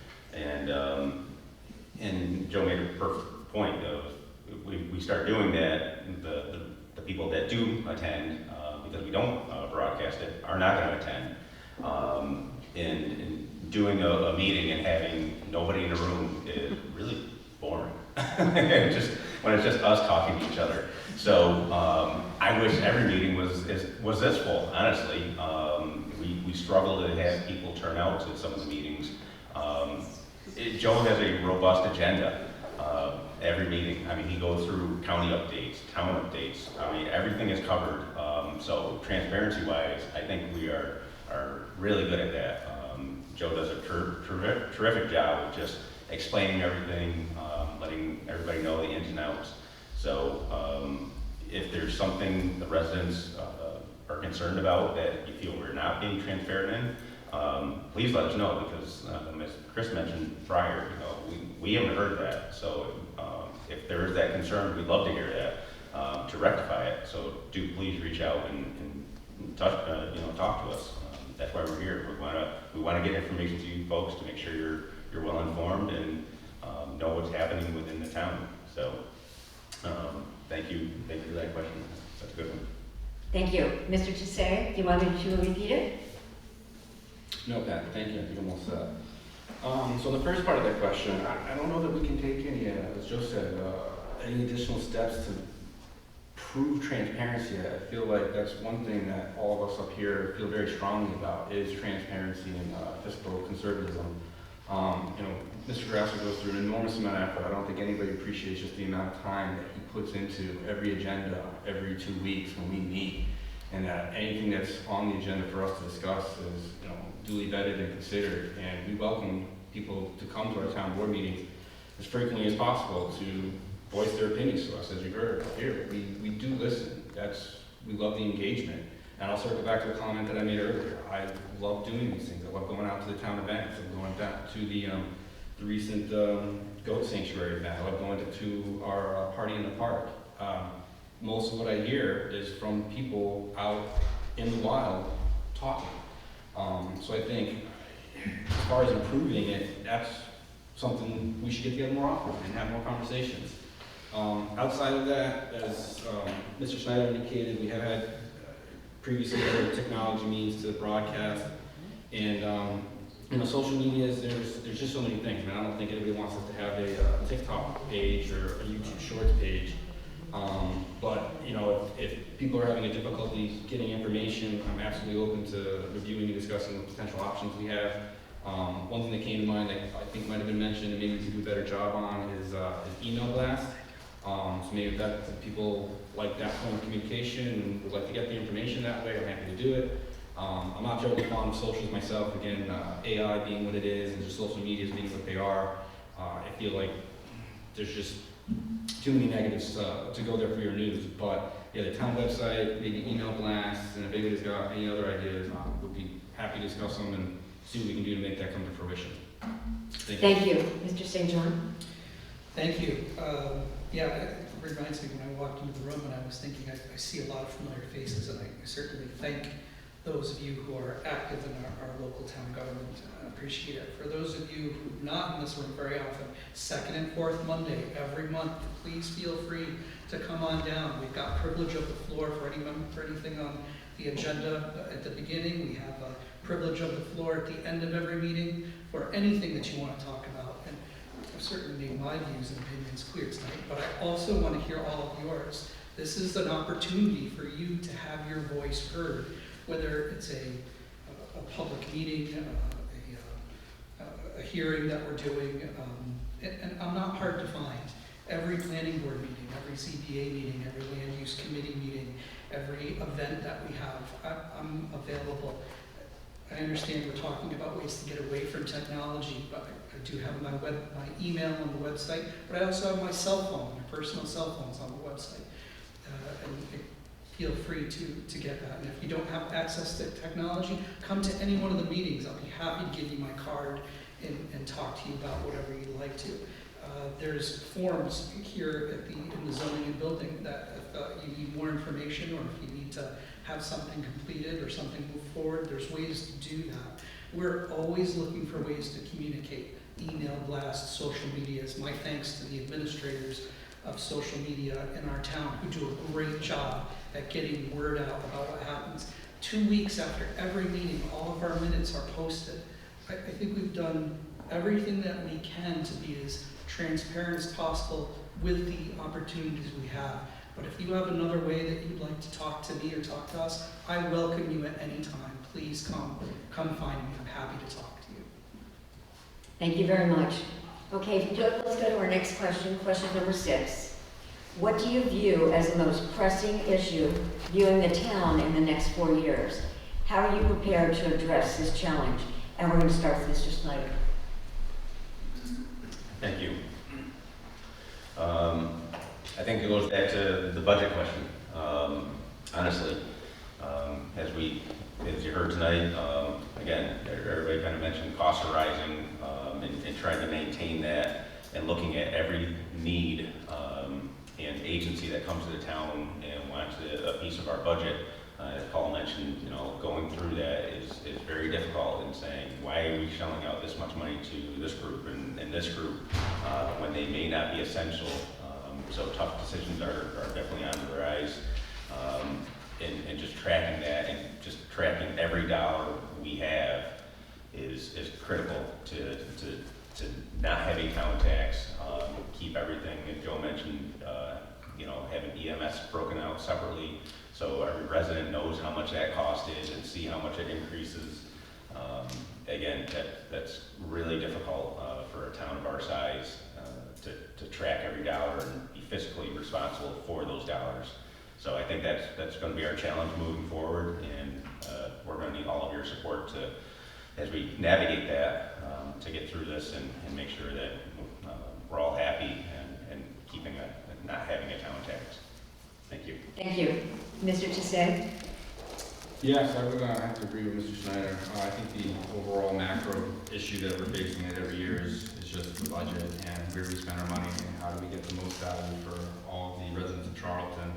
and Joe made a perfect point of we start doing that, the people that do attend, because we don't broadcast it, are not going to attend. And doing a meeting and having nobody in the room is really boring. Just when it's just us talking to each other. So I wish every meeting was this full. Honestly, we struggle to have people turn out to some of the meetings. Joe has a robust agenda. Every meeting. I mean, he goes through county updates, town updates. I mean, everything is covered. So transparency-wise, I think we are really good at that. Joe does a terrific job of just explaining everything, letting everybody know the ins and outs. So if there's something the residents are concerned about that you feel we're not being transparent in, please let us know, because as Chris mentioned prior, we haven't heard that. So if there is that concern, we'd love to hear that to rectify it. So do please reach out and talk to us. That's why we're here. We want to get information to you folks to make sure you're well informed and know what's happening within the town. So thank you for that question. That's a good one. Thank you. Mr. Tasse, do you want me to repeat it? No, Pat, thank you. I think I'm all set. So the first part of that question, I don't know that we can take any, as Joe said, any additional steps to prove transparency. I feel like that's one thing that all of us up here feel very strongly about, is transparency and fiscal conservatism. Mr. Grasso goes through an enormous amount of effort. I don't think anybody appreciates just the amount of time that he puts into every agenda every 2 weeks when we meet, and that anything that's on the agenda for us to discuss is duly vetted and considered. And we welcome people to come to our town board meetings as frequently as possible to voice their opinions to us. As you heard here, we do listen. We love the engagement. And I'll circle back to a comment that I made earlier. I love doing these things. I love going out to the town events. I'm going back to the recent goat sanctuary event. I love going to our party in the park. Most of what I hear is from people out in the wild talking. So I think as far as improving it, that's something we should get together more often and have more conversations. Outside of that, as Mr. Snyder indicated, we have had previously other technology means to broadcast, and social media, there's just so many things. I don't think anybody wants us to have a TikTok page or a YouTube Shorts page. But if people are having a difficulty getting information, I'm absolutely open to reviewing and discussing the potential options we have. One thing that came to mind that I think might have been mentioned and maybe we could do a better job on is email blast. So maybe if people like that form of communication and would like to get the information that way, I'm happy to do it. I'm not terribly fond of socials myself. Again, AI being what it is and just social medias being what they are, I feel like there's just too many negatives to go there for your news. But yeah, the town website, maybe email blasts, and if anybody's got any other ideas, we'll be happy to discuss them and see what we can do to make that come to fruition. Thank you. Mr. St. John? Thank you. It reminds me when I walked into the room and I was thinking I see a lot of familiar faces, and I certainly thank those of you who are active in our local town government. I appreciate it. For those of you who are not in this room very often, second and fourth Monday every month, please feel free to come on down. We've got privilege of the floor for anything on the agenda at the beginning. We have a privilege of the floor at the end of every meeting for anything that you want to talk about. And I've certainly made my views and opinions clear tonight, but I also want to hear all of yours. This is an opportunity for you to have your voice heard, whether it's a public meeting, a hearing that we're doing, and I'm not hard to find. Every planning board meeting, every CPA meeting, every land use committee meeting, every event that we have, I'm available. I understand we're talking about ways to get away from technology, but I do have my email on the website, but I also have my cell phone, my personal cell phone's on the website. And feel free to get that. And if you don't have access to technology, come to any one of the meetings. I'll be happy to give you my card and talk to you about whatever you'd like to. There's forms here in the zoning and building that if you need more information or if you need to have something completed or something move forward, there's ways to do that. We're always looking for ways to communicate. Email blasts, social medias. My thanks to the administrators of social media in our town who do a great job at getting word out about what happens. 2 weeks after every meeting, all of our minutes are posted. I think we've done everything that we can to be as transparent as possible with the opportunities we have. But if you have another way that you'd like to talk to me or talk to us, I welcome you at any time. Please come find me. I'm happy to talk to you. Thank you very much. Okay, let's go to our next question, question number 6. What do you view as the most pressing issue viewing the town in the next 4 years? How are you prepared to address this challenge? And we're going to start with Mr. Snyder. Thank you. I think it goes back to the budget question. Honestly, as you heard tonight, again, everybody kind of mentioned costs are rising, and trying to maintain that and looking at every need and agency that comes to the town and wants a piece of our budget. As Paul mentioned, going through that is very difficult and saying, why are we shelling out this much money to this group and this group when they may not be essential? So tough decisions are definitely on the rise. And just tracking that and just tracking every dollar we have is critical to not having town tax, keep everything, as Joe mentioned, having EMS broken out separately so every resident knows how much that cost is and see how much it increases. Again, that's really difficult for a town of our size to track every dollar and be fiscally responsible for those dollars. So I think that's going to be our challenge moving forward, and we're going to need all of your support as we navigate that, to get through this and make sure that we're all happy and keeping not having a town tax. Thank you. Thank you. Mr. Tasse? Yes, I would have to agree with Mr. Snyder. I think the overall macro issue that we're facing every year is just the budget and where we spend our money and how do we get the most value for all the residents of Charlton.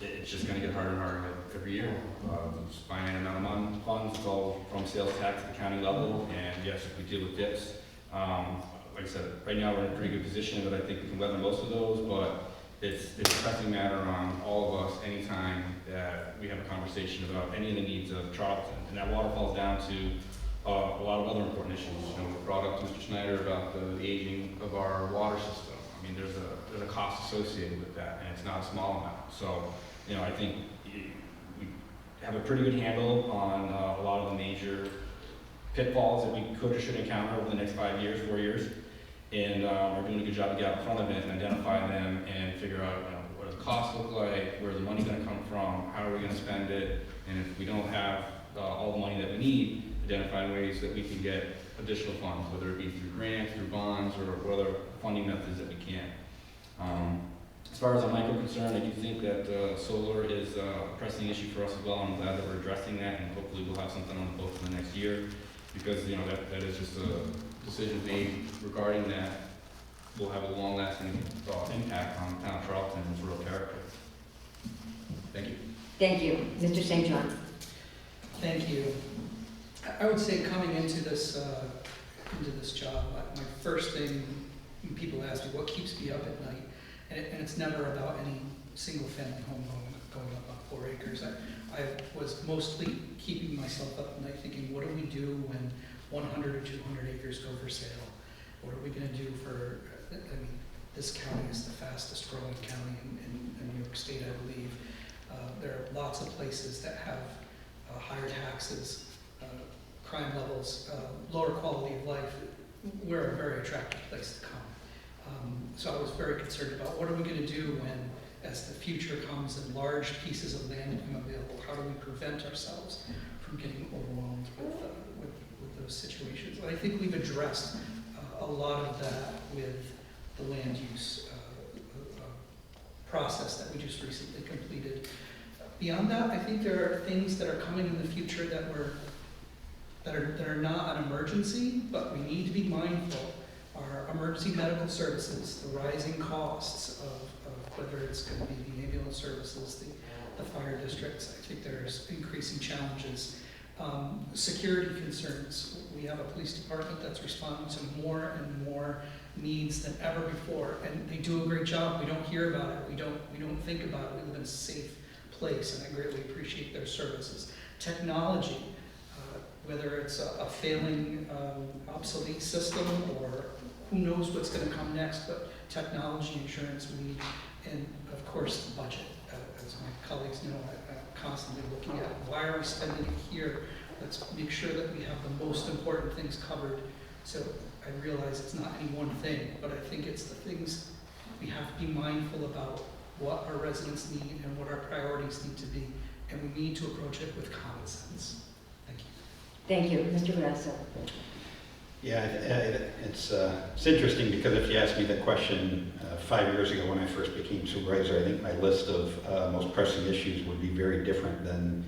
It's just going to get harder and harder every year. There's a finite amount of funds, it's all from sales tax at the county level, and yes, if we deal with dips, like I said, right now we're in a pretty good position that I think we can weather most of those, but it's a pressing matter on all of us anytime that we have a conversation about any of the needs of Charlton. And that waterfalls down to a lot of other important issues. We brought up to Mr. Snyder about the aging of our water system. I mean, there's a cost associated with that, and it's not a small amount. So, I think we have a pretty good handle on a lot of the major pitfalls that we could or should encounter over the next 5 years, 4 years. And we're doing a good job to get out in front of it and identify them and figure out what does the cost look like, where's the money going to come from, how are we going to spend it, and if we don't have all the money that we need, identifying ways that we can get additional funds, whether it be through grants, through bonds, or other funding methods that we can. As far as a micro concern, I do think that solar is a pressing issue for us as well. I'm glad that we're addressing that, and hopefully we'll have something on the books in the next year, because that is just a decision made regarding that will have a long-lasting impact on the town of Charlton and its real character. Thank you. Thank you. Mr. St. John? Thank you. I would say coming into this job, my first thing when people ask me what keeps me up at night, and it's never about any single-family home going up on 4 acres. I was mostly keeping myself up at night thinking, what do we do when 100 or 200 acres go for sale? What are we going to do for, this county is the fastest growing county in New York State, I believe. There are lots of places that have higher taxes, crime levels, lower quality of life. We're a very attractive place to come. So I was very concerned about what are we going to do when, as the future comes and large pieces of land become available, how do we prevent ourselves from getting overwhelmed with those situations? And I think we've addressed a lot of that with the land use process that we just recently completed. Beyond that, I think there are things that are coming in the future that are not an emergency, but we need to be mindful. Our emergency medical services, the rising costs of whether it's going to be the ambulance services, the fire districts. I think there's increasing challenges Security concerns. We have a police department that's responding to more and more needs than ever before, and they do a great job. We don't hear about it. We don't think about it. We live in a safe place, and I greatly appreciate their services. Technology, whether it's a failing, obsolete system, or who knows what's going to come next, but technology, insurance, we need, and of course the budget. As my colleagues know, I'm constantly looking at why are we spending it here. Let's make sure that we have the most important things covered. So I realize it's not any one thing, but I think it's the things we have to be mindful about what our residents need and what our priorities need to be, and we need to approach it with common sense. Thank you. Thank you. Mr. Grasso. Yeah, it's interesting because if you asked me the question 5 years ago when I first became supervisor, I think my list of most pressing issues would be very different than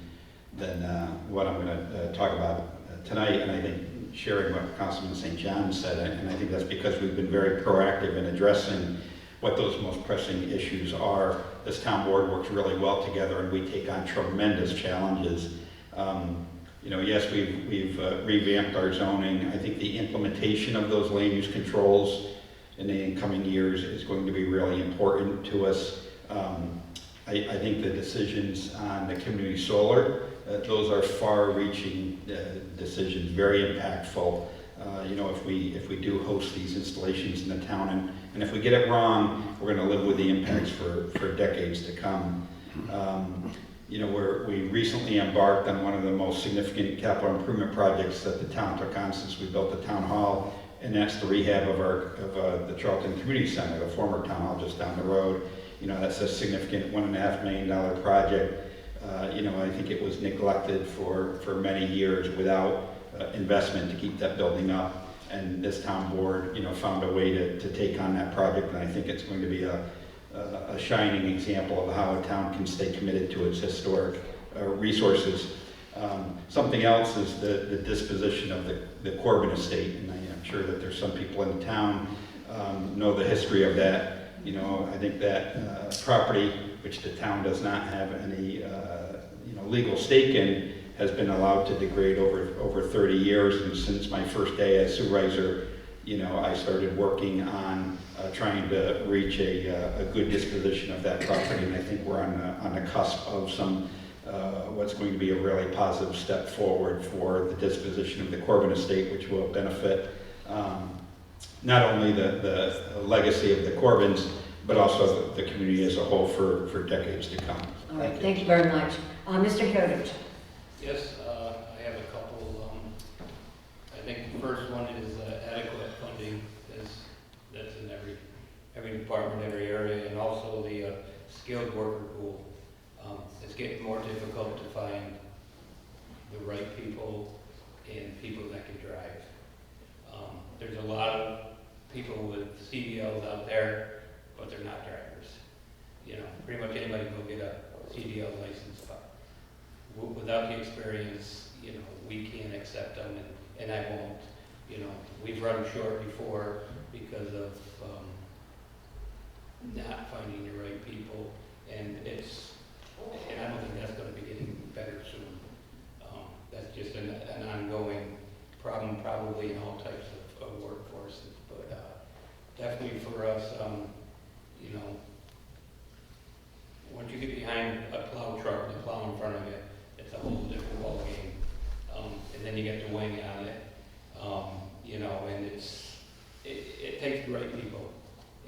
what I'm going to talk about tonight. And I think sharing what Councilman St. John said, and I think that's because we've been very proactive in addressing what those most pressing issues are. This town board works really well together, and we take on tremendous challenges. Yes, we've revamped our zoning. I think the implementation of those land use controls in the incoming years is going to be really important to us. I think the decisions on the community solar, those are far-reaching decisions, very impactful. If we do host these installations in the town, and if we get it wrong, we're going to live with the impacts for decades to come. We recently embarked on one of the most significant capital improvement projects that the town took on since we built the town hall, and that's the rehab of the Charlton Community Center, the former town hall just down the road. That's a significant $1.5 million project. I think it was neglected for many years without investment to keep that building up. And this town board, found a way to take on that project, and I think it's going to be a shining example of how a town can stay committed to its historic resources. Something else is the disposition of the Corbin estate, and I'm sure that there's some people in the town know the history of that. I think that property, which the town does not have any legal stake in, has been allowed to degrade over 30 years. And since my first day as supervisor, I started working on trying to reach a good disposition of that property, and I think we're on the cusp of some what's going to be a really positive step forward for the disposition of the Corbin estate, which will benefit not only the legacy of the Corbins, but also the community as a whole for decades to come. All right, thank you very much. Mr. Heritage. Yes, I have a couple. I think the first one is adequate funding. That's in every department, every area, and also the skilled worker pool. It's getting more difficult to find the right people and people that can drive. There's a lot of people with CDLs out there, but they're not drivers. Pretty much anybody can go get a CDL license, but without the experience, we can't accept them, and I won't. We've run short before because of not finding the right people, and I don't think that's going to be getting better soon. That's just an ongoing problem, probably in all types of workforces, but definitely for us, once you get behind a plow truck and a plow in front of you, it's a whole different ballgame. And then you get the wing on it, and it takes the right people,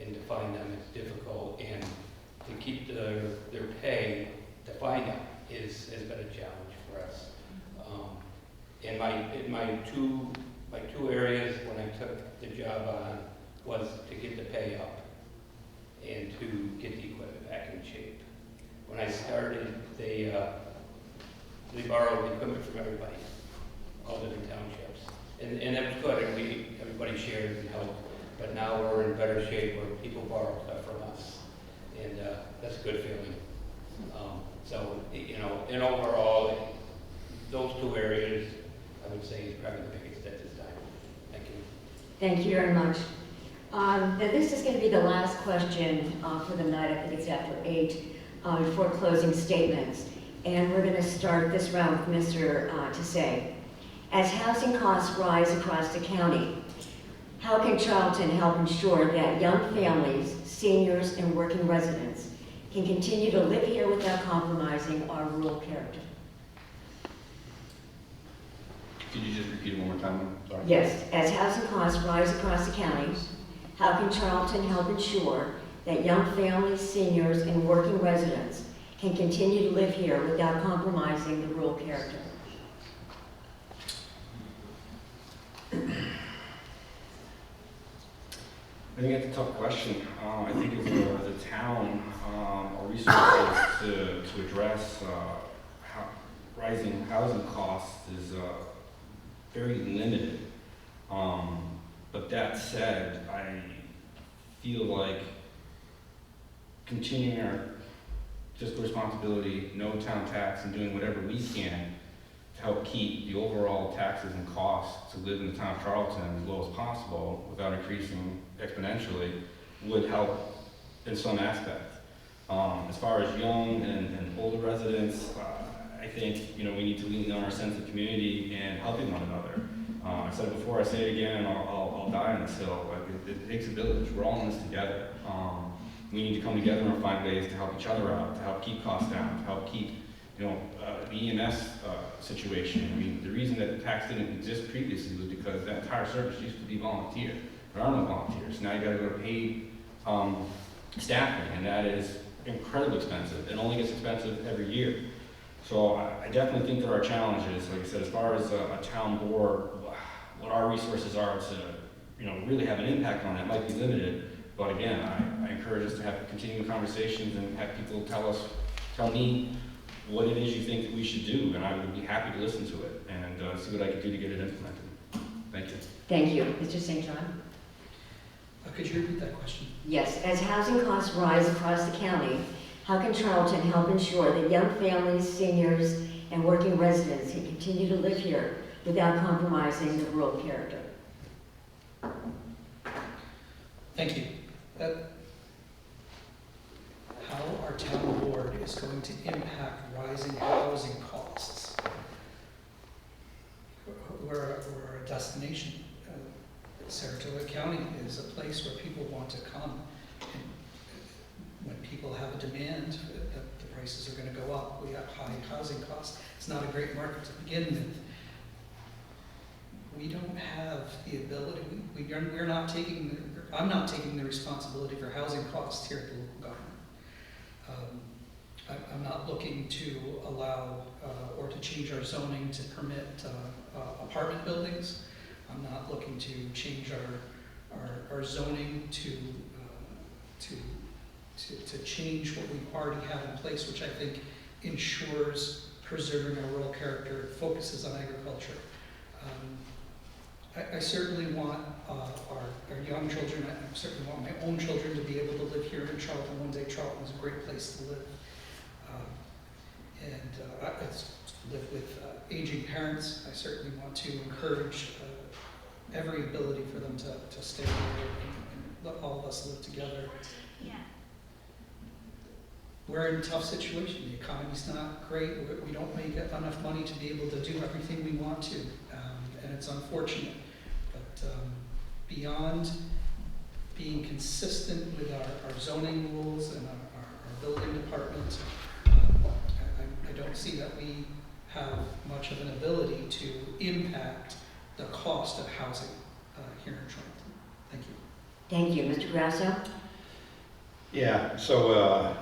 and to find them is difficult, and to keep their pay, to find them has been a challenge for us. And my two areas when I took the job on was to get the pay up and to get the equipment back in shape. When I started, they borrowed equipment from everybody, all different townships. And that was good, and everybody shared and helped. But now we're in better shape where people borrow stuff from us. And that's a good feeling. And overall, those two areas, I would say, is probably the biggest at this time. Thank you. Thank you very much. This is going to be the last question for the night. I think it's after 8, before closing statements. And we're going to start this round with Mr. Tasse. As housing costs rise across the county, how can Charlton help ensure that young families, seniors, and working residents can continue to live here without compromising our rural character? Could you just repeat it one more time? Sorry. Yes, as housing costs rise across the county, how can Charlton help ensure that young families, seniors, and working residents can continue to live here without compromising the rural character? I think that's a tough question. I think as a town, our resources to address rising housing costs is very limited. But that said, I feel like continuing our fiscal responsibility, no town tax, and doing whatever we can to help keep the overall taxes and costs to live in the town of Charlton as low as possible without increasing exponentially would help in some aspects. As far as young and older residents, I think we need to lean on our sense of community and helping one another. I said it before, I say it again, and I'll die on this hill. Like it takes a village. We're all in this together. We need to come together and find ways to help each other out, to help keep costs down, to help keep the EMS situation. I mean, the reason that the tax didn't exist previously was because that entire service used to be volunteer. There are no volunteers. Now you got to go to paid staffing, and that is incredibly expensive. It only gets expensive every year. So I definitely think there are challenges. Like I said, as far as a town board, what our resources are to really have an impact on it might be limited. But again, I encourage us to have continuing conversations and have people tell me what it is you think that we should do, and I would be happy to listen to it and see what I could do to get it implemented. Thank you. Thank you. Mr. St. John? Could you repeat that question? Yes, as housing costs rise across the county, how can Charlton help ensure that young families, seniors, and working residents can continue to live here without compromising the rural character? Thank you. How our town board is going to impact rising housing costs. We're a destination. Saratoga County is a place where people want to come. And when people have a demand, the prices are going to go up. We have high housing costs. It's not a great market to begin with. We don't have the ability, I'm not taking the responsibility for housing costs here at the local government. I'm not looking to allow or to change our zoning to permit apartment buildings. I'm not looking to change our zoning to change what we already have in place, which I think ensures preserving our rural character, focuses on agriculture. I certainly want our young children, I certainly want my own children to be able to live here in Charlton one day. Charlton is a great place to live. I live with aging parents. I certainly want to encourage every ability for them to stay here and let all of us live together. Yeah. We're in a tough situation. The economy's not great. We don't make enough money to be able to do everything we want to, and it's unfortunate. But beyond being consistent with our zoning rules and our building department, I don't see that we have much of an ability to impact the cost of housing here in Charlton. Thank you. Thank you. Mr. Grasso? Yeah, so,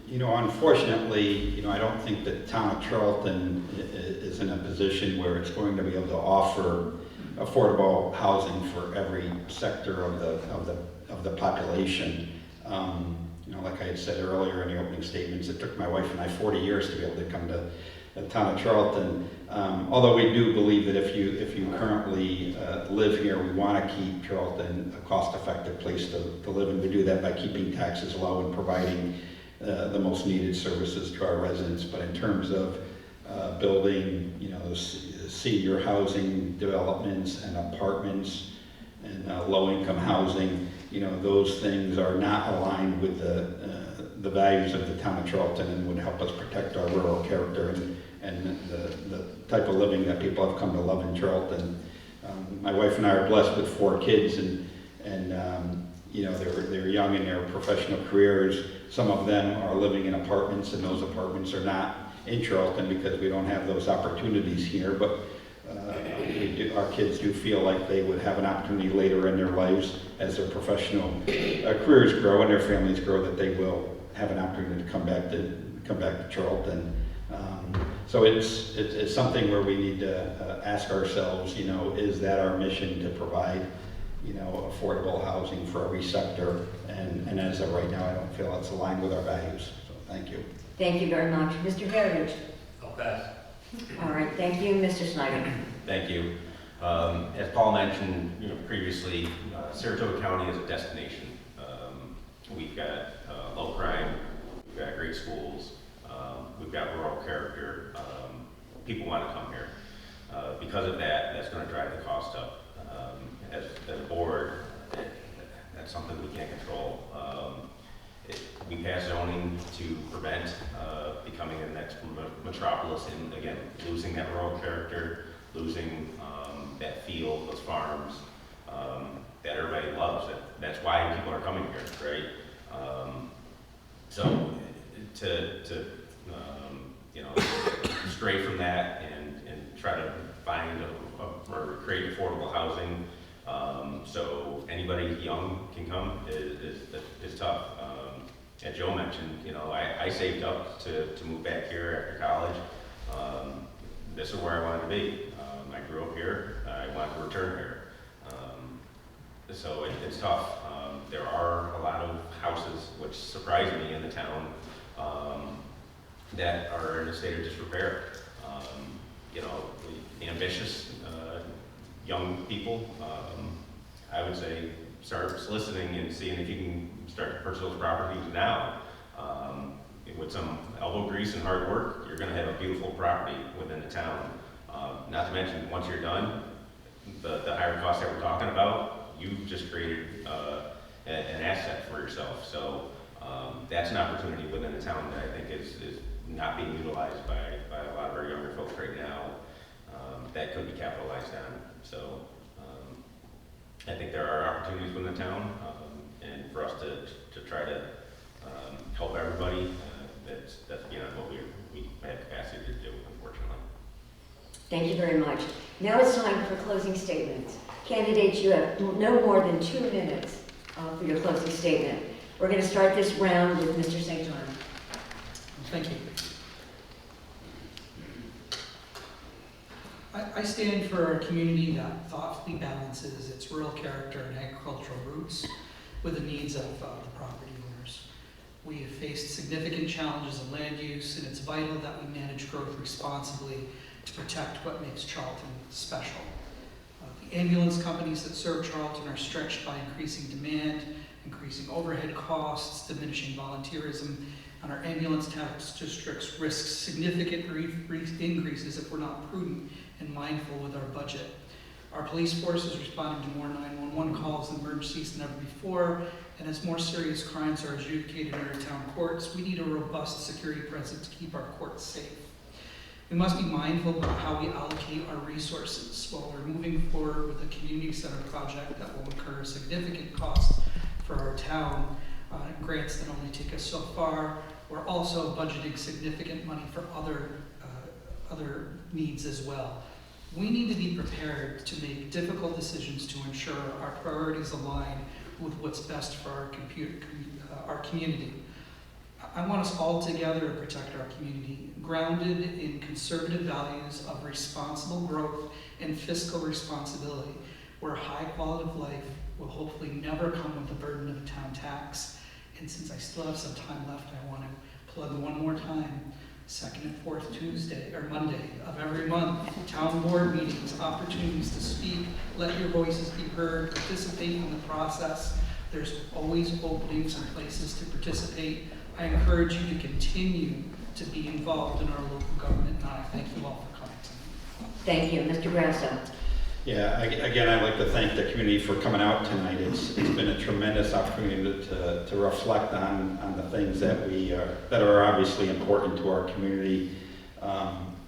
unfortunately, I don't think the town of Charlton is in a position where it's going to be able to offer affordable housing for every sector of the population. Like I had said earlier in the opening statements, it took my wife and I 40 years to be able to come to the town of Charlton. Although we do believe that if you currently live here, we want to keep Charlton a cost-effective place to live, and we do that by keeping taxes low and providing the most needed services to our residents. But in terms of building, senior housing developments and apartments and low-income housing, those things are not aligned with the values of the town of Charlton and would help us protect our rural character and the type of living that people have come to love in Charlton. My wife and I are blessed with 4 kids, and you know, they're young in their professional careers. Some of them are living in apartments, and those apartments are not in Charlton because we don't have those opportunities here. But our kids do feel like they would have an opportunity later in their lives as their professional careers grow and their families grow, that they will have an opportunity to come back to Charlton. So it's something where we need to ask ourselves, you know, is that our mission to provide, you know, affordable housing for every sector? And as of right now, I don't feel it's aligned with our values. So thank you. Thank you very much. Mr. Heritage? I'll pass. All right, thank you. Mr. Snyder? Thank you. As Paul mentioned, you know, previously, Saratoga County is a destination. We've got low crime, we've got great schools, we've got rural character. People want to come here. Because of that, that's going to drive the cost up. As a board, that's something we can't control. We pass zoning to prevent becoming the next metropolis, and again, losing that rural character, losing that feel, those farms that everybody loves. That's why people are coming here, right? So to you know, stray from that and try to find or create affordable housing so anybody young can come is tough. As Joe mentioned, you know, I saved up to move back here after college. This is where I wanted to be. I grew up here. I wanted to return here. So it's tough. There are a lot of houses, which surprise me, in the town that are in a state of disrepair. You know, ambitious young people, I would say start soliciting and seeing if you can start to purchase those properties now. With some elbow grease and hard work, you're going to have a beautiful property within the town. Not to mention, once you're done, the higher costs that we're talking about, you've just created an asset for yourself. So that's an opportunity within the town that I think is not being utilized by a lot of our younger folks right now. That could be capitalized on. So I think there are opportunities within the town, and for us to try to help everybody, that's beyond what we have capacity to do, unfortunately. Thank you very much. Now it's time for closing statements. Candidates, you have no more than 2 minutes for your closing statement. We're going to start this round with Mr. St. John. Thank you. I stand for a community that thoughtfully balances its rural character and agricultural roots with the needs of the property owners. We have faced significant challenges in land use, and it's vital that we manage growth responsibly to protect what makes Charlton special. The ambulance companies that serve Charlton are stretched by increasing demand, increasing overhead costs, diminishing volunteerism, and our ambulance tax districts risk significant increases if we're not prudent and mindful with our budget. Our police force is responding to more 911 calls and emergencies than ever before, and as more serious crimes are adjudicated in our town courts, we need a robust security presence to keep our courts safe. We must be mindful about how we allocate our resources. While we're moving forward with a community center project that will incur significant costs for our town, grants that only take us so far, we're also budgeting significant money for other needs as well. We need to be prepared to make difficult decisions to ensure our priorities align with what's best for our community. I want us all together to protect our community, grounded in conservative values of responsible growth and fiscal responsibility, where high quality of life will hopefully never come with the burden of a town tax. And since I still have some time left, I want to plug one more time. Second and fourth Tuesday or Monday of every month, town board meetings, opportunities to speak, let your voices be heard, participate in the process. There's always openings and places to participate. I encourage you to continue to be involved in our local government, and I thank you all for coming tonight. Thank you. Mr. Grasso. Yeah, again, I'd like to thank the community for coming out tonight. It's been a tremendous opportunity to reflect on the things that that are obviously important to our community.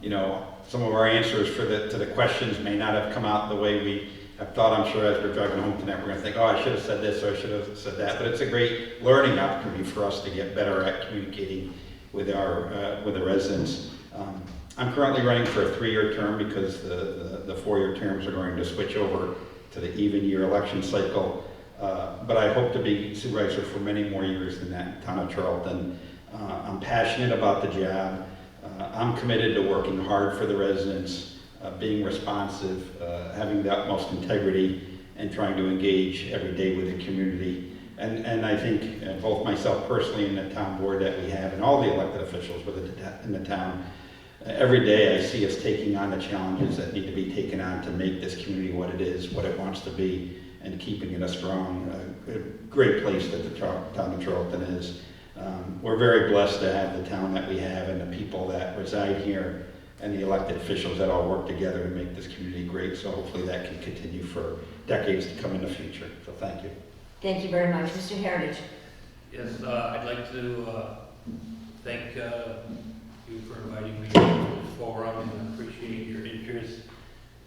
You know, some of our answers to the questions may not have come out the way we have thought. I'm sure as we're driving home tonight, we're going to think, oh, I should have said this or I should have said that. But it's a great learning opportunity for us to get better at communicating with the residents. I'm currently running for a 3-year term because the 4-year terms are going to switch over to the even year election cycle. But I hope to be supervisor for many more years than that in town of Charlton. I'm passionate about the job. I'm committed to working hard for the residents, being responsive, having the utmost integrity, and trying to engage every day with the community. And I think both myself personally and the town board that we have and all the elected officials in the town, every day I see us taking on the challenges that need to be taken on to make this community what it is, what it wants to be, and keeping it a strong, great place that the town of Charlton is. We're very blessed to have the town that we have and the people that reside here and the elected officials that all work together to make this community great. So hopefully that can continue for decades to come in the future. So thank you. Thank you very much. Mr. Heritage? Yes, I'd like to thank you for inviting me to this forum and appreciate your interest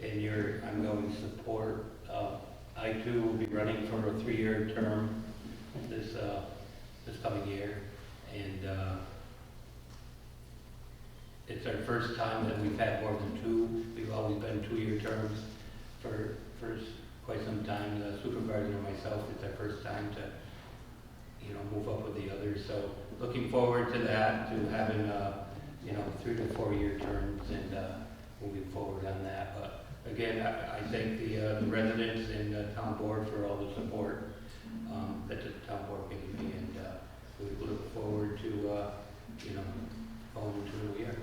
and your ongoing support. I too will be running for a 3-year term this coming year, and it's our first time that we've had more than 2. We've always been 2-year terms for quite some time. The supervisor and myself, it's our first time to, you know, move up with the others. So looking forward to that, to having, 3 to 4 year terms and moving forward on that. But again, I thank the residents and the town board for all the support that the town board gave me, and we look forward to, going into the new year.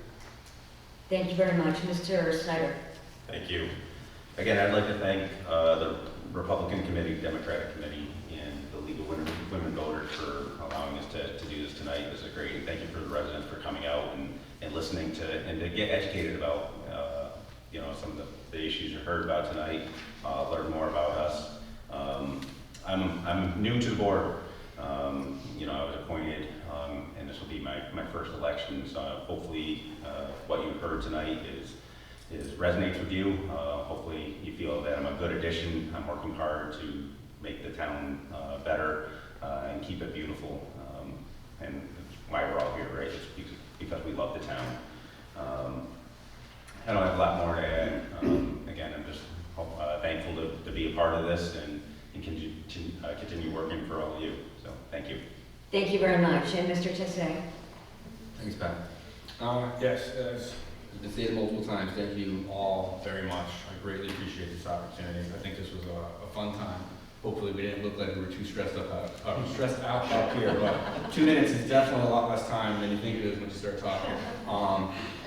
Thank you very much. Mr. Snyder? Thank you. Again, I'd like to thank the Republican Committee, Democratic Committee, and the League of Women Voters for allowing us to do this tonight. This is great. And thank you for the residents for coming out and listening to get educated about some of the issues you heard about tonight. Learn more about us. I'm new to the board. I was appointed, and this will be my first election. So hopefully, what you heard tonight resonates with you. Hopefully, you feel that I'm a good addition. I'm working hard to make the town better and keep it beautiful. And that's why we're all here, right? It's because we love the town. I don't have a lot more to add. Again, I'm just thankful to be a part of this and continue working for all of you. So, thank you. Thank you very much. And Mr. Tasse? Thanks, Pat. Yes, as has been stated multiple times, thank you all very much. I greatly appreciate this opportunity. I think this was a fun time. Hopefully we didn't look like we were too stressed out up here, but 2 minutes is definitely a lot less time than you think it is when you start talking.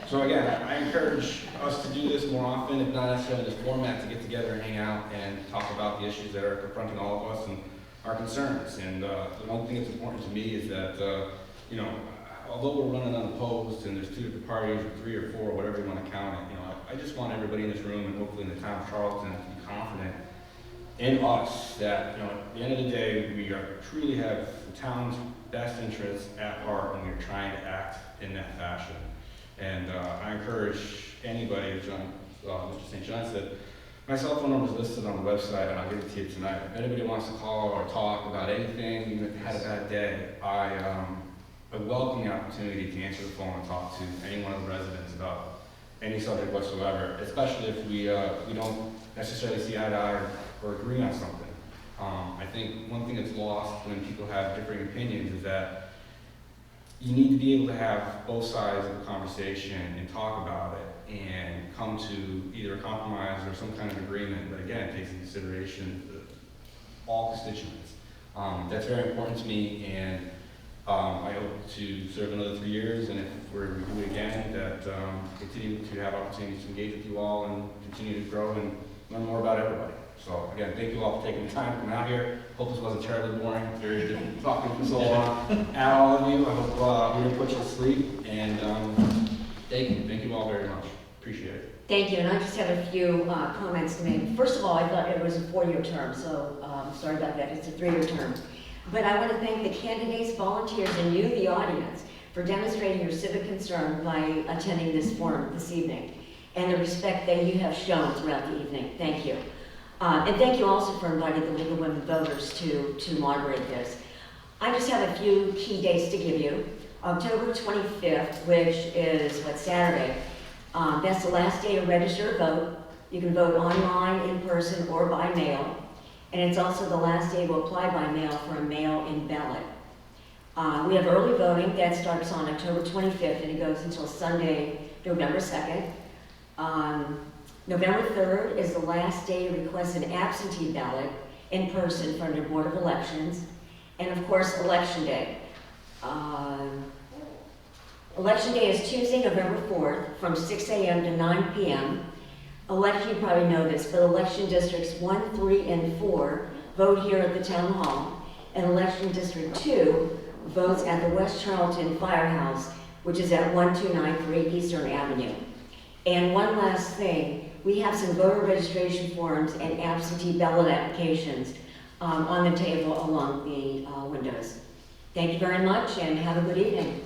So again, I encourage us to do this more often, if not necessarily this format, to get together and hang out and talk about the issues that are confronting all of us and our concerns. And the one thing that's important to me is that, although we're running unopposed and there's 2 different parties or 3 or 4, whatever you want to count it, I just want everybody in this room and hopefully in the town of Charlton to be confident in us that, at the end of the day, we truly have the town's best interests at heart and we're trying to act in that fashion. And I encourage anybody, as Mr. St. John said, my cell phone number is listed on the website, and I'll give it to you tonight. If anybody wants to call or talk about anything, even if they had a bad day, I welcome the opportunity to answer the phone and talk to any one of the residents about any subject whatsoever, especially if we don't necessarily see eye to eye or agree on something. I think one thing that's lost when people have differing opinions is that you need to be able to have both sides of the conversation and talk about it and come to either a compromise or some kind of agreement that, again, takes into consideration all constituents. That's very important to me, and I hope to serve another 3 years, and if we're to do it again, that continue to have opportunities to engage with you all and continue to grow and learn more about everybody. So again, thank you all for taking the time to come out here. Hope this wasn't terribly boring. Very different talking for so long. At all of you, I hope we didn't put you to sleep. And thank you all very much. Appreciate it. Thank you, and I just have a few comments to make. First of all, I thought it was a 4-year term, so sorry about that, it's a 3-year term. But I want to thank the candidates, volunteers, and you, the audience, for demonstrating your civic concern by attending this forum this evening, and the respect that you have shown throughout the evening. Thank you. And thank you also for inviting the League of Women Voters to moderate this. I just have a few key dates to give you. October 25th, which is Saturday, that's the last day to register to vote. You can vote online, in person, or by mail. And it's also the last day to apply by mail for a mail-in ballot. We have early voting that starts on October 25th and it goes until Sunday, November 2nd. November 3rd is the last day to request an absentee ballot in person from your Board of Elections. And of course, Election Day. Election Day is Tuesday, November 4th from 6 a.m. to 9 p.m. Election, you probably know this, but election districts 1, 3, and 4 vote here at the Town Hall, and election district 2 votes at the West Charlton Firehouse, which is at 1293 Eastern Avenue. And one last thing, we have some voter registration forms and absentee ballot applications on the table along the windows. Thank you very much and have a good evening.